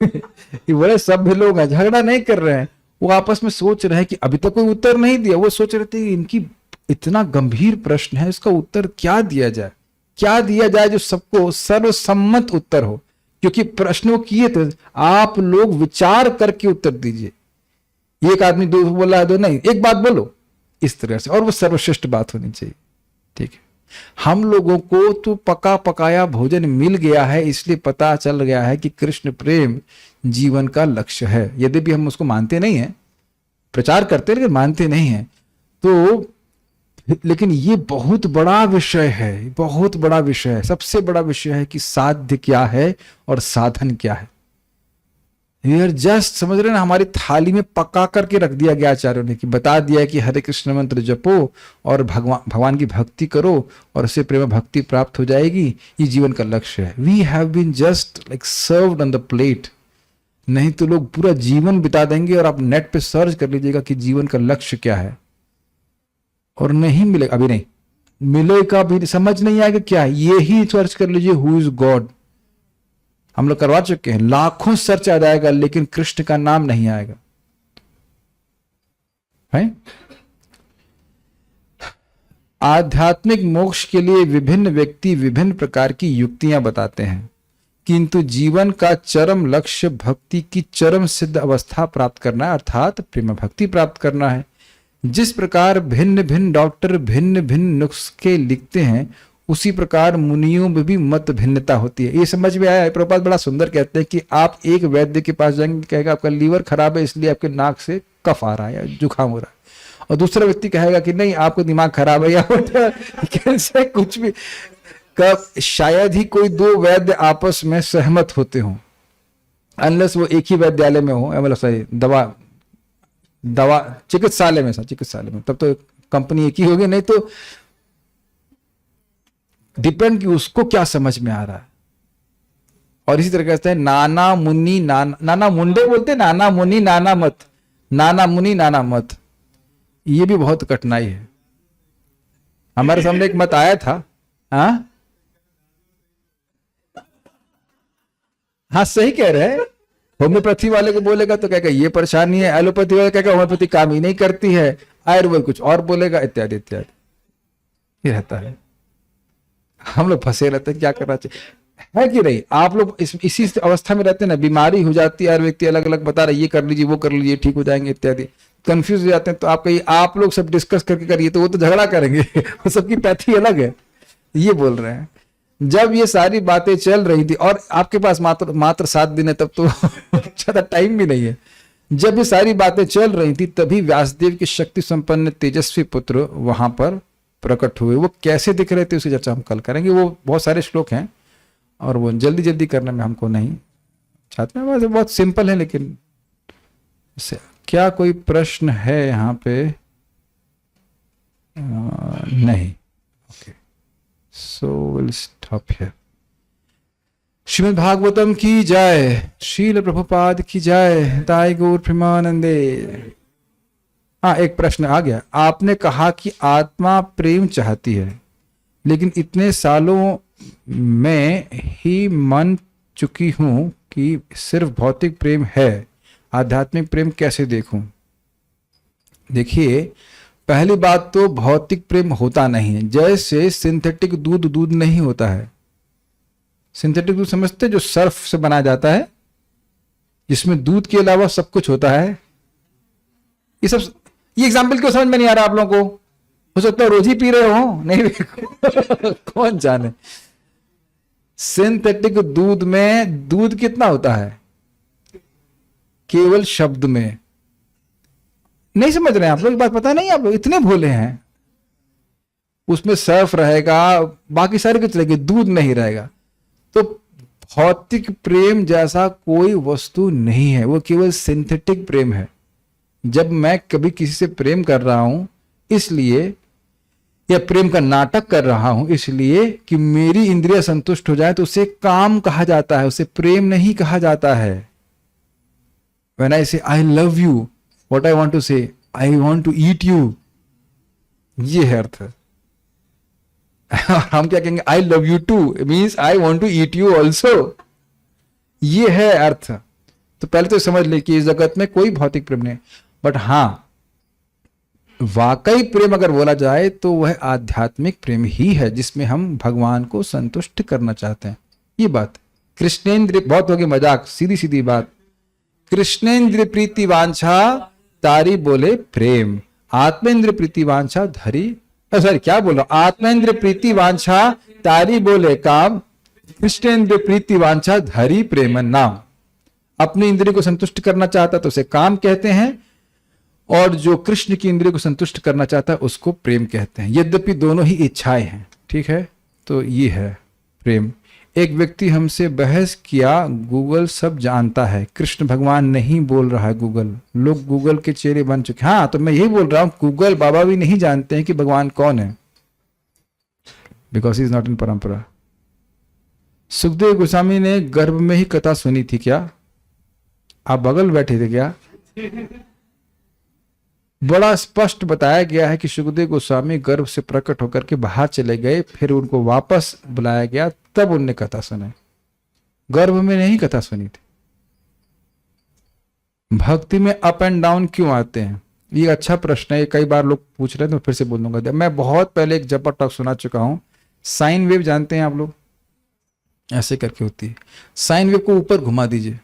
Speaker 1: कि बड़े सभ्य लोग हैं, झगड़ा नहीं कर रहे हैं। वो आपस में सोच रहे हैं कि अभी तक कोई उत्तर नहीं दिया। वो सोच रहे थे इनकी इतना गंभीर प्रश्न है, इसका उत्तर क्या दिया जाए, क्या दिया जाए जो सबको सर्वसम्मत उत्तर हो। क्योंकि प्रश्न वो किए थे, आप लोग विचार करके उत्तर दीजिए। एक आदमी दो बोला, दो नहीं, एक बात बोलो, इस तरह से, और वो सर्वश्रेष्ठ बात होनी चाहिए। ठीक है, हम लोगों को तो पका पकाया भोजन मिल गया है, इसलिए पता चल गया है कि कृष्ण प्रेम जीवन का लक्ष्य है। यद्यपि हम उसको मानते नहीं है, प्रचार करते लेकिन मानते नहीं है। तो लेकिन ये बहुत बड़ा विषय है, बहुत बड़ा विषय है। सबसे बड़ा विषय है कि साध्य क्या है और साधन क्या है। वी आर जस्ट, समझ रहे ना, हमारी थाली में पका करके रख दिया गया आचार्यों ने, कि बता दिया कि हरे कृष्ण मंत्र जपो और भगवान की भक्ति करो और उससे प्रेम भक्ति प्राप्त हो जाएगी। ये जीवन का लक्ष्य है। We have been just like served on the plate. नहीं तो लोग पूरा जीवन बिता देंगे, और आप नेट पे सर्च कर लीजिएगा कि जीवन का लक्ष्य क्या है, और नहीं मिलेगा, अभी नहीं मिलेगा, भी समझ नहीं आएगा क्या। ये ही सर्च कर लीजिए हु इज गॉड, हम लोग करवा चुके हैं, लाखों सर्च आ जाएगा लेकिन कृष्ण का नाम नहीं आएगा, है? आध्यात्मिक मोक्ष के लिए विभिन्न व्यक्ति विभिन्न प्रकार की युक्तियां बताते हैं, किंतु जीवन का चरम लक्ष्य भक्ति की चरम सिद्ध अवस्था प्राप्त करना है, अर्थात प्रेम भक्ति प्राप्त करना है। जिस प्रकार भिन्न भिन्न डॉक्टर भिन्न भिन्न नुस्खे लिखते हैं, उसी प्रकार मुनियों में भी मत भिन्नता होती है। ये समझ में आया है? प्रभुपाद बड़ा सुंदर कहते हैं कि आप एक वैद्य के पास जाएंगे, कहेगा आपका लीवर खराब है इसलिए आपके नाक से कफ आ रहा है या जुकाम हो रहा है, और दूसरा व्यक्ति कहेगा कि नहीं आपको दिमाग खराब है या कैसे कुछ भी। कब शायद ही कोई दो वैद्य आपस में सहमत होते हों, अनलेस वो एक ही वैद्यालय में हो, मतलब सॉरी दवा चिकित्सालय में, तब तो कंपनी एक ही होगी, नहीं तो डिपेंड कि उसको क्या समझ में आ रहा है। और इसी तरह कहते हैं नाना मुनि नाना मुंडे बोलते, नाना मुनि नाना मत, नाना मुनि नाना मत, ये भी बहुत कठिनाई है। हमारे सामने एक मत आया था, हाँ सही कह रहे हैं, होम्योपैथी वाले को बोलेगा तो कहेगा ये परेशानी है, एलोपैथी वाले कहेगा होम्योपैथी काम ही नहीं करती है, आयुर्वेद कुछ और बोलेगा, इत्यादि इत्यादि। ये रहता है, हम लोग फंसे रहते हैं, क्या करना चाहिए है कि नहीं। आप लोग इसी अवस्था में रहते हैं ना, बीमारी हो जाती है, हर व्यक्ति अलग अलग बता रहा है, ये कर लीजिए वो कर लीजिए ठीक हो जाएंगे इत्यादि, कंफ्यूज हो जाते हैं। तो आप लोग सब डिस्कस करके करिए, तो वो तो झगड़ा करेंगे वो सबकी पैथी अलग है, ये बोल रहे हैं। जब ये सारी बातें चल रही थी, और आपके पास मात्र 7 दिन है, तब तो ज्यादा टाइम भी नहीं है। जब ये सारी बातें चल रही थी, तभी व्यासदेव के शक्ति संपन्न तेजस्वी पुत्र वहां पर प्रकट हुए। वो कैसे दिख रहे थे उसकी चर्चा हम कल करेंगे। वो बहुत सारे श्लोक हैं और वो जल्दी जल्दी करने में हमको नहीं चाहते हैं, बहुत सिंपल है। लेकिन क्या कोई प्रश्न है यहाँ पे? नहीं, okay, so will stop here. Shrimad Bhagavatam की जय, शील प्रभुपाद की जय, ताई गौर प्रेमानंदे। हाँ, एक प्रश्न आ गया। आपने कहा कि आत्मा प्रेम चाहती है, लेकिन इतने सालों में ही मान चुकी हूं कि सिर्फ भौतिक प्रेम है, आध्यात्मिक प्रेम कैसे देखूं? देखिए, पहली बात तो भौतिक प्रेम होता नहीं है। जैसे सिंथेटिक दूध नहीं होता है। सिंथेटिक दूध समझते, जो सर्फ से बनाया जाता है, जिसमें दूध के अलावा सब कुछ होता है। ये एग्जाम्पल क्यों समझ में नहीं आ रहा आप लोगों को? हो सकता है रोज ही पी रहे हो, नहीं कौन जाने। सिंथेटिक दूध में दूध कितना होता है? केवल शब्द में। नहीं समझ रहे हैं आप लोग? बात पता नहीं, आप लोग इतने भोले हैं। उसमें सर्फ रहेगा, बाकी सारे कुछ रहेगी, दूध नहीं रहेगा। तो भौतिक प्रेम जैसा कोई वस्तु नहीं है, वो केवल सिंथेटिक प्रेम है। जब मैं कभी किसी से प्रेम कर रहा हूं इसलिए, या प्रेम का नाटक कर रहा हूं इसलिए कि मेरी इंद्रिय संतुष्ट हो जाए, तो उसे काम कहा जाता है, उसे प्रेम नहीं कहा जाता है। When I say I love you, what I want to say, I want to eat you, ये है अर्थ। हम क्या कहेंगे? I love you too, it means I want to eat you also, ये है अर्थ। तो पहले तो समझ ले कि इस जगत में कोई भौतिक प्रेम नहीं। बट हाँ, वाकई प्रेम अगर बोला जाए तो वह आध्यात्मिक प्रेम ही है, जिसमें हम भगवान को संतुष्ट करना चाहते हैं। ये बात कृष्णेंद्र, बहुत हो गई मजाक, सीधी सीधी बात। कृष्णेंद्र प्रीति वांछा तारी बोले प्रेम, आत्मेंद्र प्रीति वांछा धरी, सॉरी क्या बोल रहा हूं, आत्मेंद्र प्रीति वांछा तारी बोले काम, कृष्णेंद्र प्रीति वांछा धरी प्रेम नाम। अपने इंद्रिय को संतुष्ट करना चाहता तो उसे काम कहते हैं, और जो कृष्ण की इंद्रिय को संतुष्ट करना चाहता है उसको प्रेम कहते हैं। यद्यपि दोनों ही इच्छाएं हैं, ठीक है। तो ये है प्रेम। एक व्यक्ति हमसे बहस किया, गूगल सब जानता है, कृष्ण भगवान नहीं बोल रहा है गूगल, लोग गूगल के चेहरे बन चुके। हाँ, तो मैं यही बोल रहा हूं, गूगल बाबा भी नहीं जानते हैं कि भगवान कौन है, because he is not in परंपरा। सुखदेव गोस्वामी ने गर्भ में ही कथा सुनी थी क्या? आप बगल बैठे थे क्या? बड़ा स्पष्ट बताया गया है कि सुखदेव गोस्वामी गर्भ से प्रकट होकर के बाहर चले गए, फिर उनको वापस बुलाया गया, तब उनने कथा सुनाई। गर्भ में नहीं कथा सुनी थी। भक्ति में अप एंड डाउन क्यों आते हैं? ये अच्छा प्रश्न है, कई बार लोग पूछ रहे हैं, तो फिर से बोल दूंगा। मैं बहुत पहले एक जबर टॉक सुना चुका हूं। साइन वेव जानते हैं आप लोग? ऐसे करके होती है। साइन वेव को ऊपर घुमा दीजिए।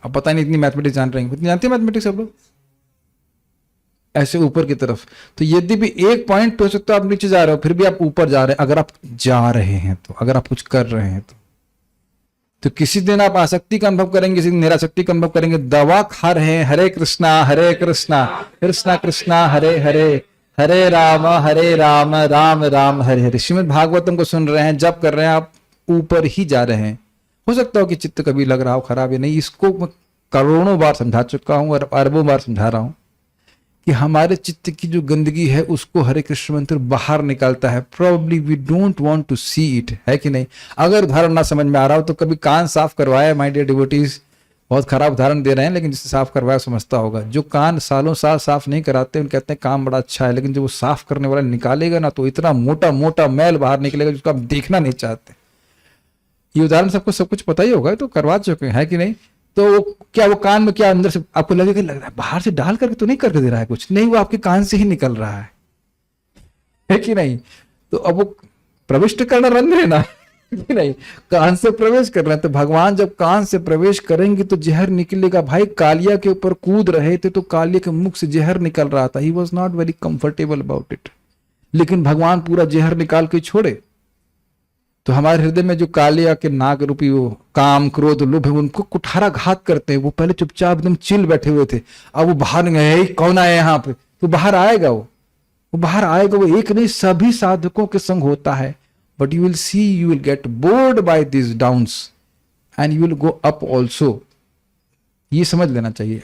Speaker 1: अब पता नहीं इतनी मैथमेटिक्स जान रहे हैं, इतनी जानते हैं मैथमेटिक्स सब लोग? ऐसे ऊपर की तरफ। तो यदि भी एक पॉइंट पे हो सकता है आप नीचे जा रहे हो, फिर भी आप ऊपर जा रहे हैं। अगर आप जा रहे हैं तो, अगर आप कुछ कर रहे हैं तो किसी दिन आप आसक्ति का अनुभव करेंगे, किसी दिन निरासक्ति का अनुभव करेंगे। दवा खा रहे हैं, हरे कृष्णा कृष्णा कृष्णा हरे हरे, हरे राम राम राम हरे हरे। श्रीमद् भागवतम को सुन रहे हैं, जप कर रहे हैं, आप ऊपर ही जा रहे हैं। हो सकता हो कि चित्त कभी लग रहा हो खराब है, नहीं। इसको मैं करोड़ों बार समझा चुका हूं और अरबों बार समझा रहा हूं कि हमारे चित्त की जो गंदगी है उसको हरे कृष्ण मंत्र बाहर निकालता है। Probably we don't want to see it, है कि नहीं? अगर उदाहरण ना समझ में आ रहा हो तो कभी कान साफ करवाया। माय डियर डिवोटीज, बहुत खराब उदाहरण दे रहे हैं, लेकिन जिससे साफ करवाया समझता होगा। जो कान सालों साल साफ नहीं कराते उन कहते हैं काम बड़ा अच्छा है, लेकिन जब वो साफ करने वाला निकालेगा ना तो इतना मोटा मोटा मैल बाहर निकलेगा जिसको आप देखना नहीं चाहते। ये उदाहरण सबको सब कुछ पता ही होगा, तो करवा चुके हैं, है कि नहीं? तो क्या वो कान में क्या अंदर से आपको लगेगा, लग रहा है बाहर से डाल करके तो नहीं करके दे रहा है कुछ, नहीं, वो आपके कान से ही निकल रहा है कि नहीं? तो अब वो प्रविष्ट करना रंध्र है ना, कि नहीं? कान से प्रवेश कर रहे हैं। तो भगवान जब कान से प्रवेश करेंगे तो जहर निकलेगा। भाई कालिया के ऊपर कूद रहे थे तो कालिया के मुख से जहर निकल रहा था। He was not very comfortable about it, लेकिन भगवान पूरा जहर निकाल के छोड़े। तो हमारे हृदय में जो कालिया के नाग रूपी वो काम क्रोध लोभ है, उनको कुठारा घात करते हैं। वो पहले चुपचाप एकदम चिल बैठे हुए थे, अब वो बाहर गए, कौन आया यहाँ पे? तो बाहर आएगा, वो बाहर आएगा। वो एक नहीं, सभी साधकों के संग होता है। But you will see, you will get bored by this downs and you will go up also. ये समझ लेना चाहिए।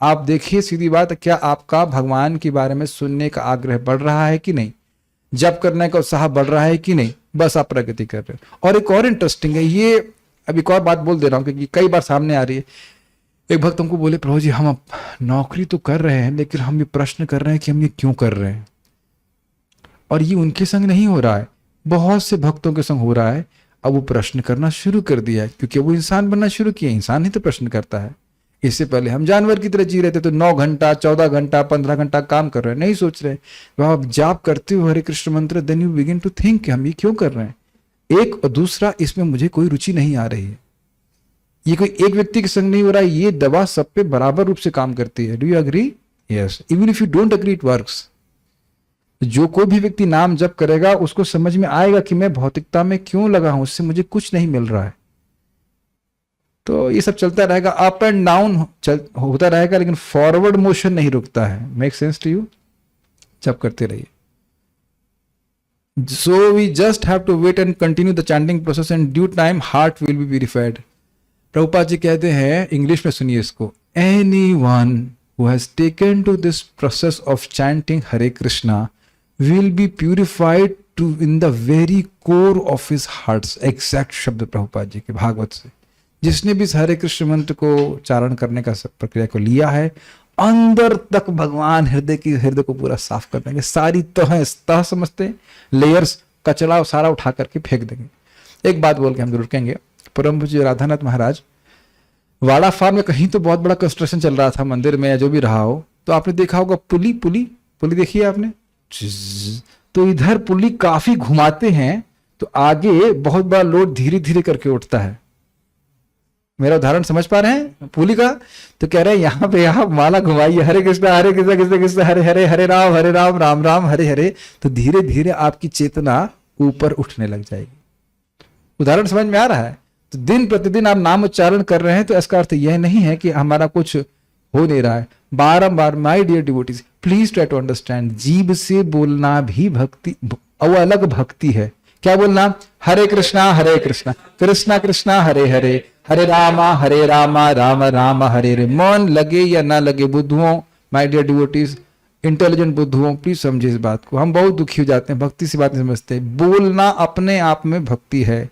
Speaker 1: आप देखिए, सीधी बात है, क्या आपका भगवान के बारे में सुनने का आग्रह बढ़ रहा है कि नहीं? जप करने का उत्साह बढ़ रहा है कि नहीं? बस आप प्रगति कर रहे हो। और एक और इंटरेस्टिंग है, ये अब एक और बात बोल दे रहा हूं क्योंकि कई बार सामने आ रही है। एक भक्त हमको बोले, प्रभु जी हम अब नौकरी तो कर रहे हैं, लेकिन हम ये प्रश्न कर रहे हैं कि हम ये क्यों कर रहे हैं। और ये उनके संग नहीं हो रहा है, बहुत से भक्तों के संग हो रहा है। अब वो प्रश्न करना शुरू कर दिया है क्योंकि वो इंसान बनना शुरू किया। इंसान ही तो प्रश्न करता है। इससे पहले हम जानवर की तरह जी रहे थे, तो 9 घंटा 14 घंटा 15 घंटा काम कर रहे हैं, नहीं सोच रहे। वह आप जाप करते हो हरे कृष्ण मंत्र, then you begin to think हम ये क्यों कर रहे हैं। एक और दूसरा, इसमें मुझे कोई रुचि नहीं आ रही है। ये कोई एक व्यक्ति के संग नहीं हो रहा है, ये दवा सब पे बराबर रूप से काम करती है। Do you agree? Yes, even if you don't agree it works. जो कोई भी व्यक्ति नाम जप करेगा उसको समझ में आएगा कि मैं भौतिकता में क्यों लगा हूं, उससे मुझे कुछ नहीं मिल रहा है। तो ये सब चलता रहेगा, अप एंड डाउन होता रहेगा, लेकिन फॉरवर्ड मोशन नहीं रुकता है। Make sense to you? जप करते रहिए। So we just have to wait and continue the chanting process and due time heart will be purified. Prabhupada ji कहते हैं, इंग्लिश में सुनिए इसको, anyone who has taken to this process of chanting Hare Krishna will be purified to in the very core of his hearts। Exact शब्द प्रभुपाद जी के भागवत से। जिसने भी इस हरे कृष्ण मंत्र को उच्चारण करने का प्रक्रिया को लिया है, अंदर तक भगवान हृदय को पूरा साफ कर देंगे। सारी तह समझते हैं, लेयर्स, कचरा सारा उठा करके फेंक देंगे। एक बात बोल के हम जरूर कहेंगे, परम पूज्य राधानाथ महाराज वाड़ा फार्म में कहीं तो बहुत बड़ा कंस्ट्रक्शन चल रहा था, मंदिर में या जो भी रहा हो, तो आपने देखा होगा पुली देखी है आपने? तो इधर पुली काफी घुमाते हैं तो आगे बहुत बड़ा लोड धीरे धीरे करके उठता है। मेरा उदाहरण समझ पा रहे हैं पुली का? तो कह रहे हैं यहाँ पे आप माला घुमाइए, हरे कृष्णा कृष्ण कृष्ण हरे हरे, हरे राम राम राम हरे हरे, तो धीरे धीरे आपकी चेतना ऊपर उठने लग जाएगी। उदाहरण समझ में आ रहा है? तो दिन प्रतिदिन आप नाम उच्चारण कर रहे हैं तो इसका अर्थ यह नहीं है कि हमारा कुछ हो नहीं रहा है। बारंबार, my dear devotees, please try to understand, जीभ से बोलना भी भक्ति, वो अलग भक्ति है। क्या बोलना? हरे कृष्णा कृष्णा कृष्णा हरे हरे, हरे रामा राम राम हरे हरे। मन लगे या ना लगे, बुद्धुओं, माय डियर डिवोटीज, इंटेलिजेंट बुद्धुओं, प्लीज समझिए इस बात को। हम बहुत दुखी हो जाते हैं, भक्ति से बात नहीं समझते। बोलना अपने आप में भक्ति है।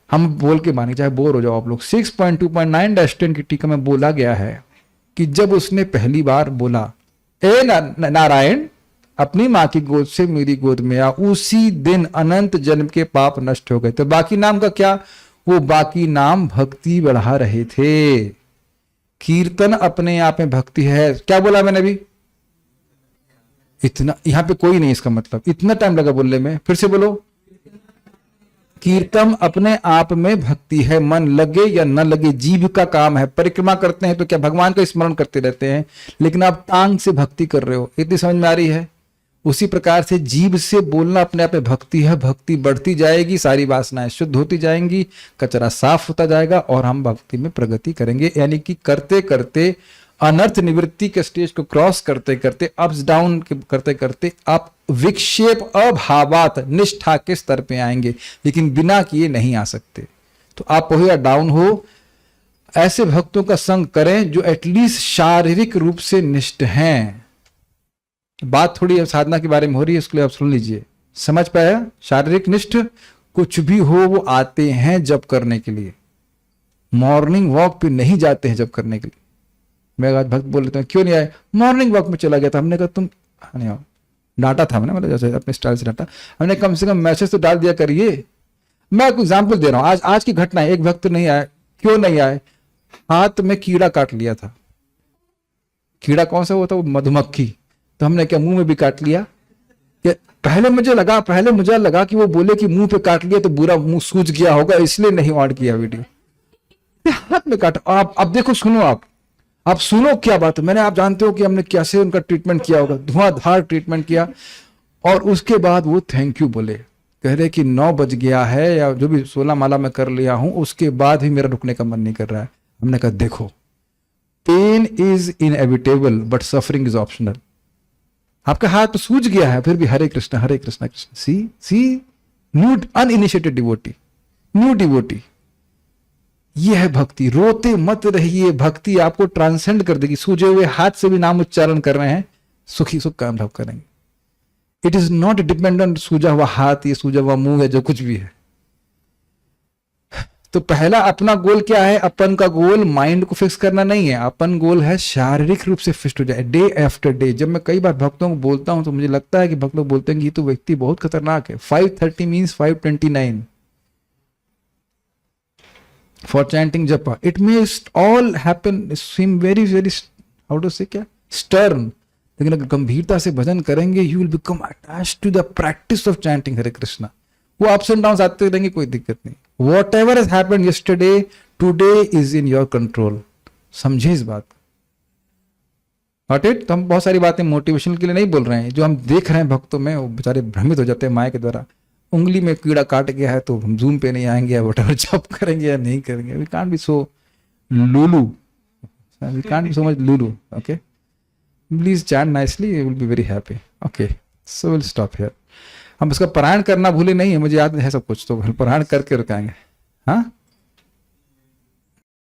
Speaker 1: हम बोल के माने, चाहे बोर हो जाओ आप लोग। 6.2.9-10 की टीका में बोला गया है कि जब उसने पहली बार बोला, ए नारायण अपनी माँ की गोद से मेरी गोद में आ, उसी दिन अनंत जन्म के पाप नष्ट हो गए। तो बाकी नाम का क्या? वो बाकी नाम भक्ति बढ़ा रहे थे। कीर्तन अपने आप में भक्ति है। क्या बोला मैंने अभी? इतना, यहां पे कोई नहीं, इसका मतलब इतना टाइम लगा बोलने में। फिर से बोलो, कीर्तन अपने आप में भक्ति है। मन लगे या न लगे, जीव का काम है। परिक्रमा करते हैं तो क्या भगवान का स्मरण करते रहते हैं, लेकिन आप टांग से भक्ति कर रहे हो। इतनी समझ में आ रही है? उसी प्रकार से जीव से बोलना अपने आप में भक्ति है। भक्ति बढ़ती जाएगी, सारी वासनाएं शुद्ध होती जाएंगी, कचरा साफ होता जाएगा और हम भक्ति में प्रगति करेंगे। यानी कि करते करते, अनर्थ निवृत्ति के स्टेज को क्रॉस करते करते, अप्स डाउन करते करते आप विक्षेप अभावात निष्ठा के स्तर पे आएंगे, लेकिन बिना किए नहीं आ सकते। तो आप हो या डाउन हो, ऐसे भक्तों का संग करें जो एटलीस्ट शारीरिक रूप से निष्ठ हैं। बात थोड़ी अब साधना के बारे में हो रही है, इसके लिए आप सुन लीजिए। समझ पाया? शारीरिक निष्ठ कुछ भी हो, वो आते हैं जप करने के लिए। मॉर्निंग वॉक पे नहीं जाते हैं जप करने के लिए। मैं आज भक्त बोल लेते हैं, क्यों नहीं आए? मॉर्निंग वॉक में चला गया था। हमने कहा तुम नहीं आओ, डांटा था मैंने, मतलब जैसे अपने स्टाइल से डांटा। हमने कम से कम मैसेज तो डाल दिया करिए। मैं एक एग्जाम्पल दे रहा हूं, आज की घटना है। एक भक्त नहीं आए। क्यों नहीं आए? हाथ में कीड़ा काट लिया था। कीड़ा कौन सा होता है? वो मधुमक्खी। तो हमने क्या मुंह में भी काट लिया? पहले मुझे लगा कि वो बोले कि मुंह पे काट लिया तो बुरा, मुंह सूज गया होगा, इसलिए नहीं ऑन किया वीडियो। हाथ में काटा। आप देखो, सुनो, आप सुनो क्या बात है। आप जानते हो कि हमने कैसे उनका ट्रीटमेंट किया होगा, धुआंधार ट्रीटमेंट किया। और उसके बाद वो थैंक यू बोले, कह रहे कि 9 बज गया है या जो भी 16 माला मैं कर लिया हूं, उसके बाद भी मेरा रुकने का मन नहीं कर रहा है। हमने कहा देखो, pain is inevitable but suffering is optional. आपका हाथ तो सूज गया है, फिर भी Hare Krishna Krishna. See new uninitiated devotee, new devotee. ये है भक्ति। रोते मत रहिए, भक्ति आपको ट्रांसेंड कर देगी। सूजे हुए हाथ से भी नाम उच्चारण कर रहे हैं, सुखी सुख का अनुभव करेंगे। इट इज नॉट डिपेंडेंट सूजा हुआ हाथ, ये सूजा हुआ मुंह है, जो कुछ भी है। तो पहला अपना गोल क्या है? अपन का गोल माइंड को फिक्स करना नहीं है। अपन गोल है शारीरिक रूप से फिक्स हो जाए डे आफ्टर डे। जब मैं कई बार भक्तों को बोलता हूं तो मुझे लगता है कि भक्त लोग बोलते हैं कि ये तो व्यक्ति बहुत खतरनाक है। 530 means 529 for chanting japa. It may all happen, seem very how to say, क्या stern, लेकिन अगर गंभीरता से भजन करेंगे, you will become attached to the practice of chanting Hare Krishna. वो ups and downs आते रहेंगे, कोई दिक्कत नहीं। Whatever has happened yesterday, today is in your control. समझे इस बात को। Got it? तो हम बहुत सारी बातें मोटिवेशन के लिए नहीं बोल रहे हैं। जो हम देख रहे हैं भक्तों में, वो बेचारे भ्रमित हो जाते हैं माया के द्वारा। उंगली में कीड़ा काट गया है तो हम जूम पे नहीं आएंगे या वोटेवर जॉब करेंगे या नहीं करेंगे। We can't be so lulu, we can't be so much lulu. Okay, please chant nicely, you will be very happy. Okay, so will stop here. हम उसका पारायण करना भूले नहीं है, मुझे याद है सब कुछ, तो पारायण करके रुकाएंगे। हाँ,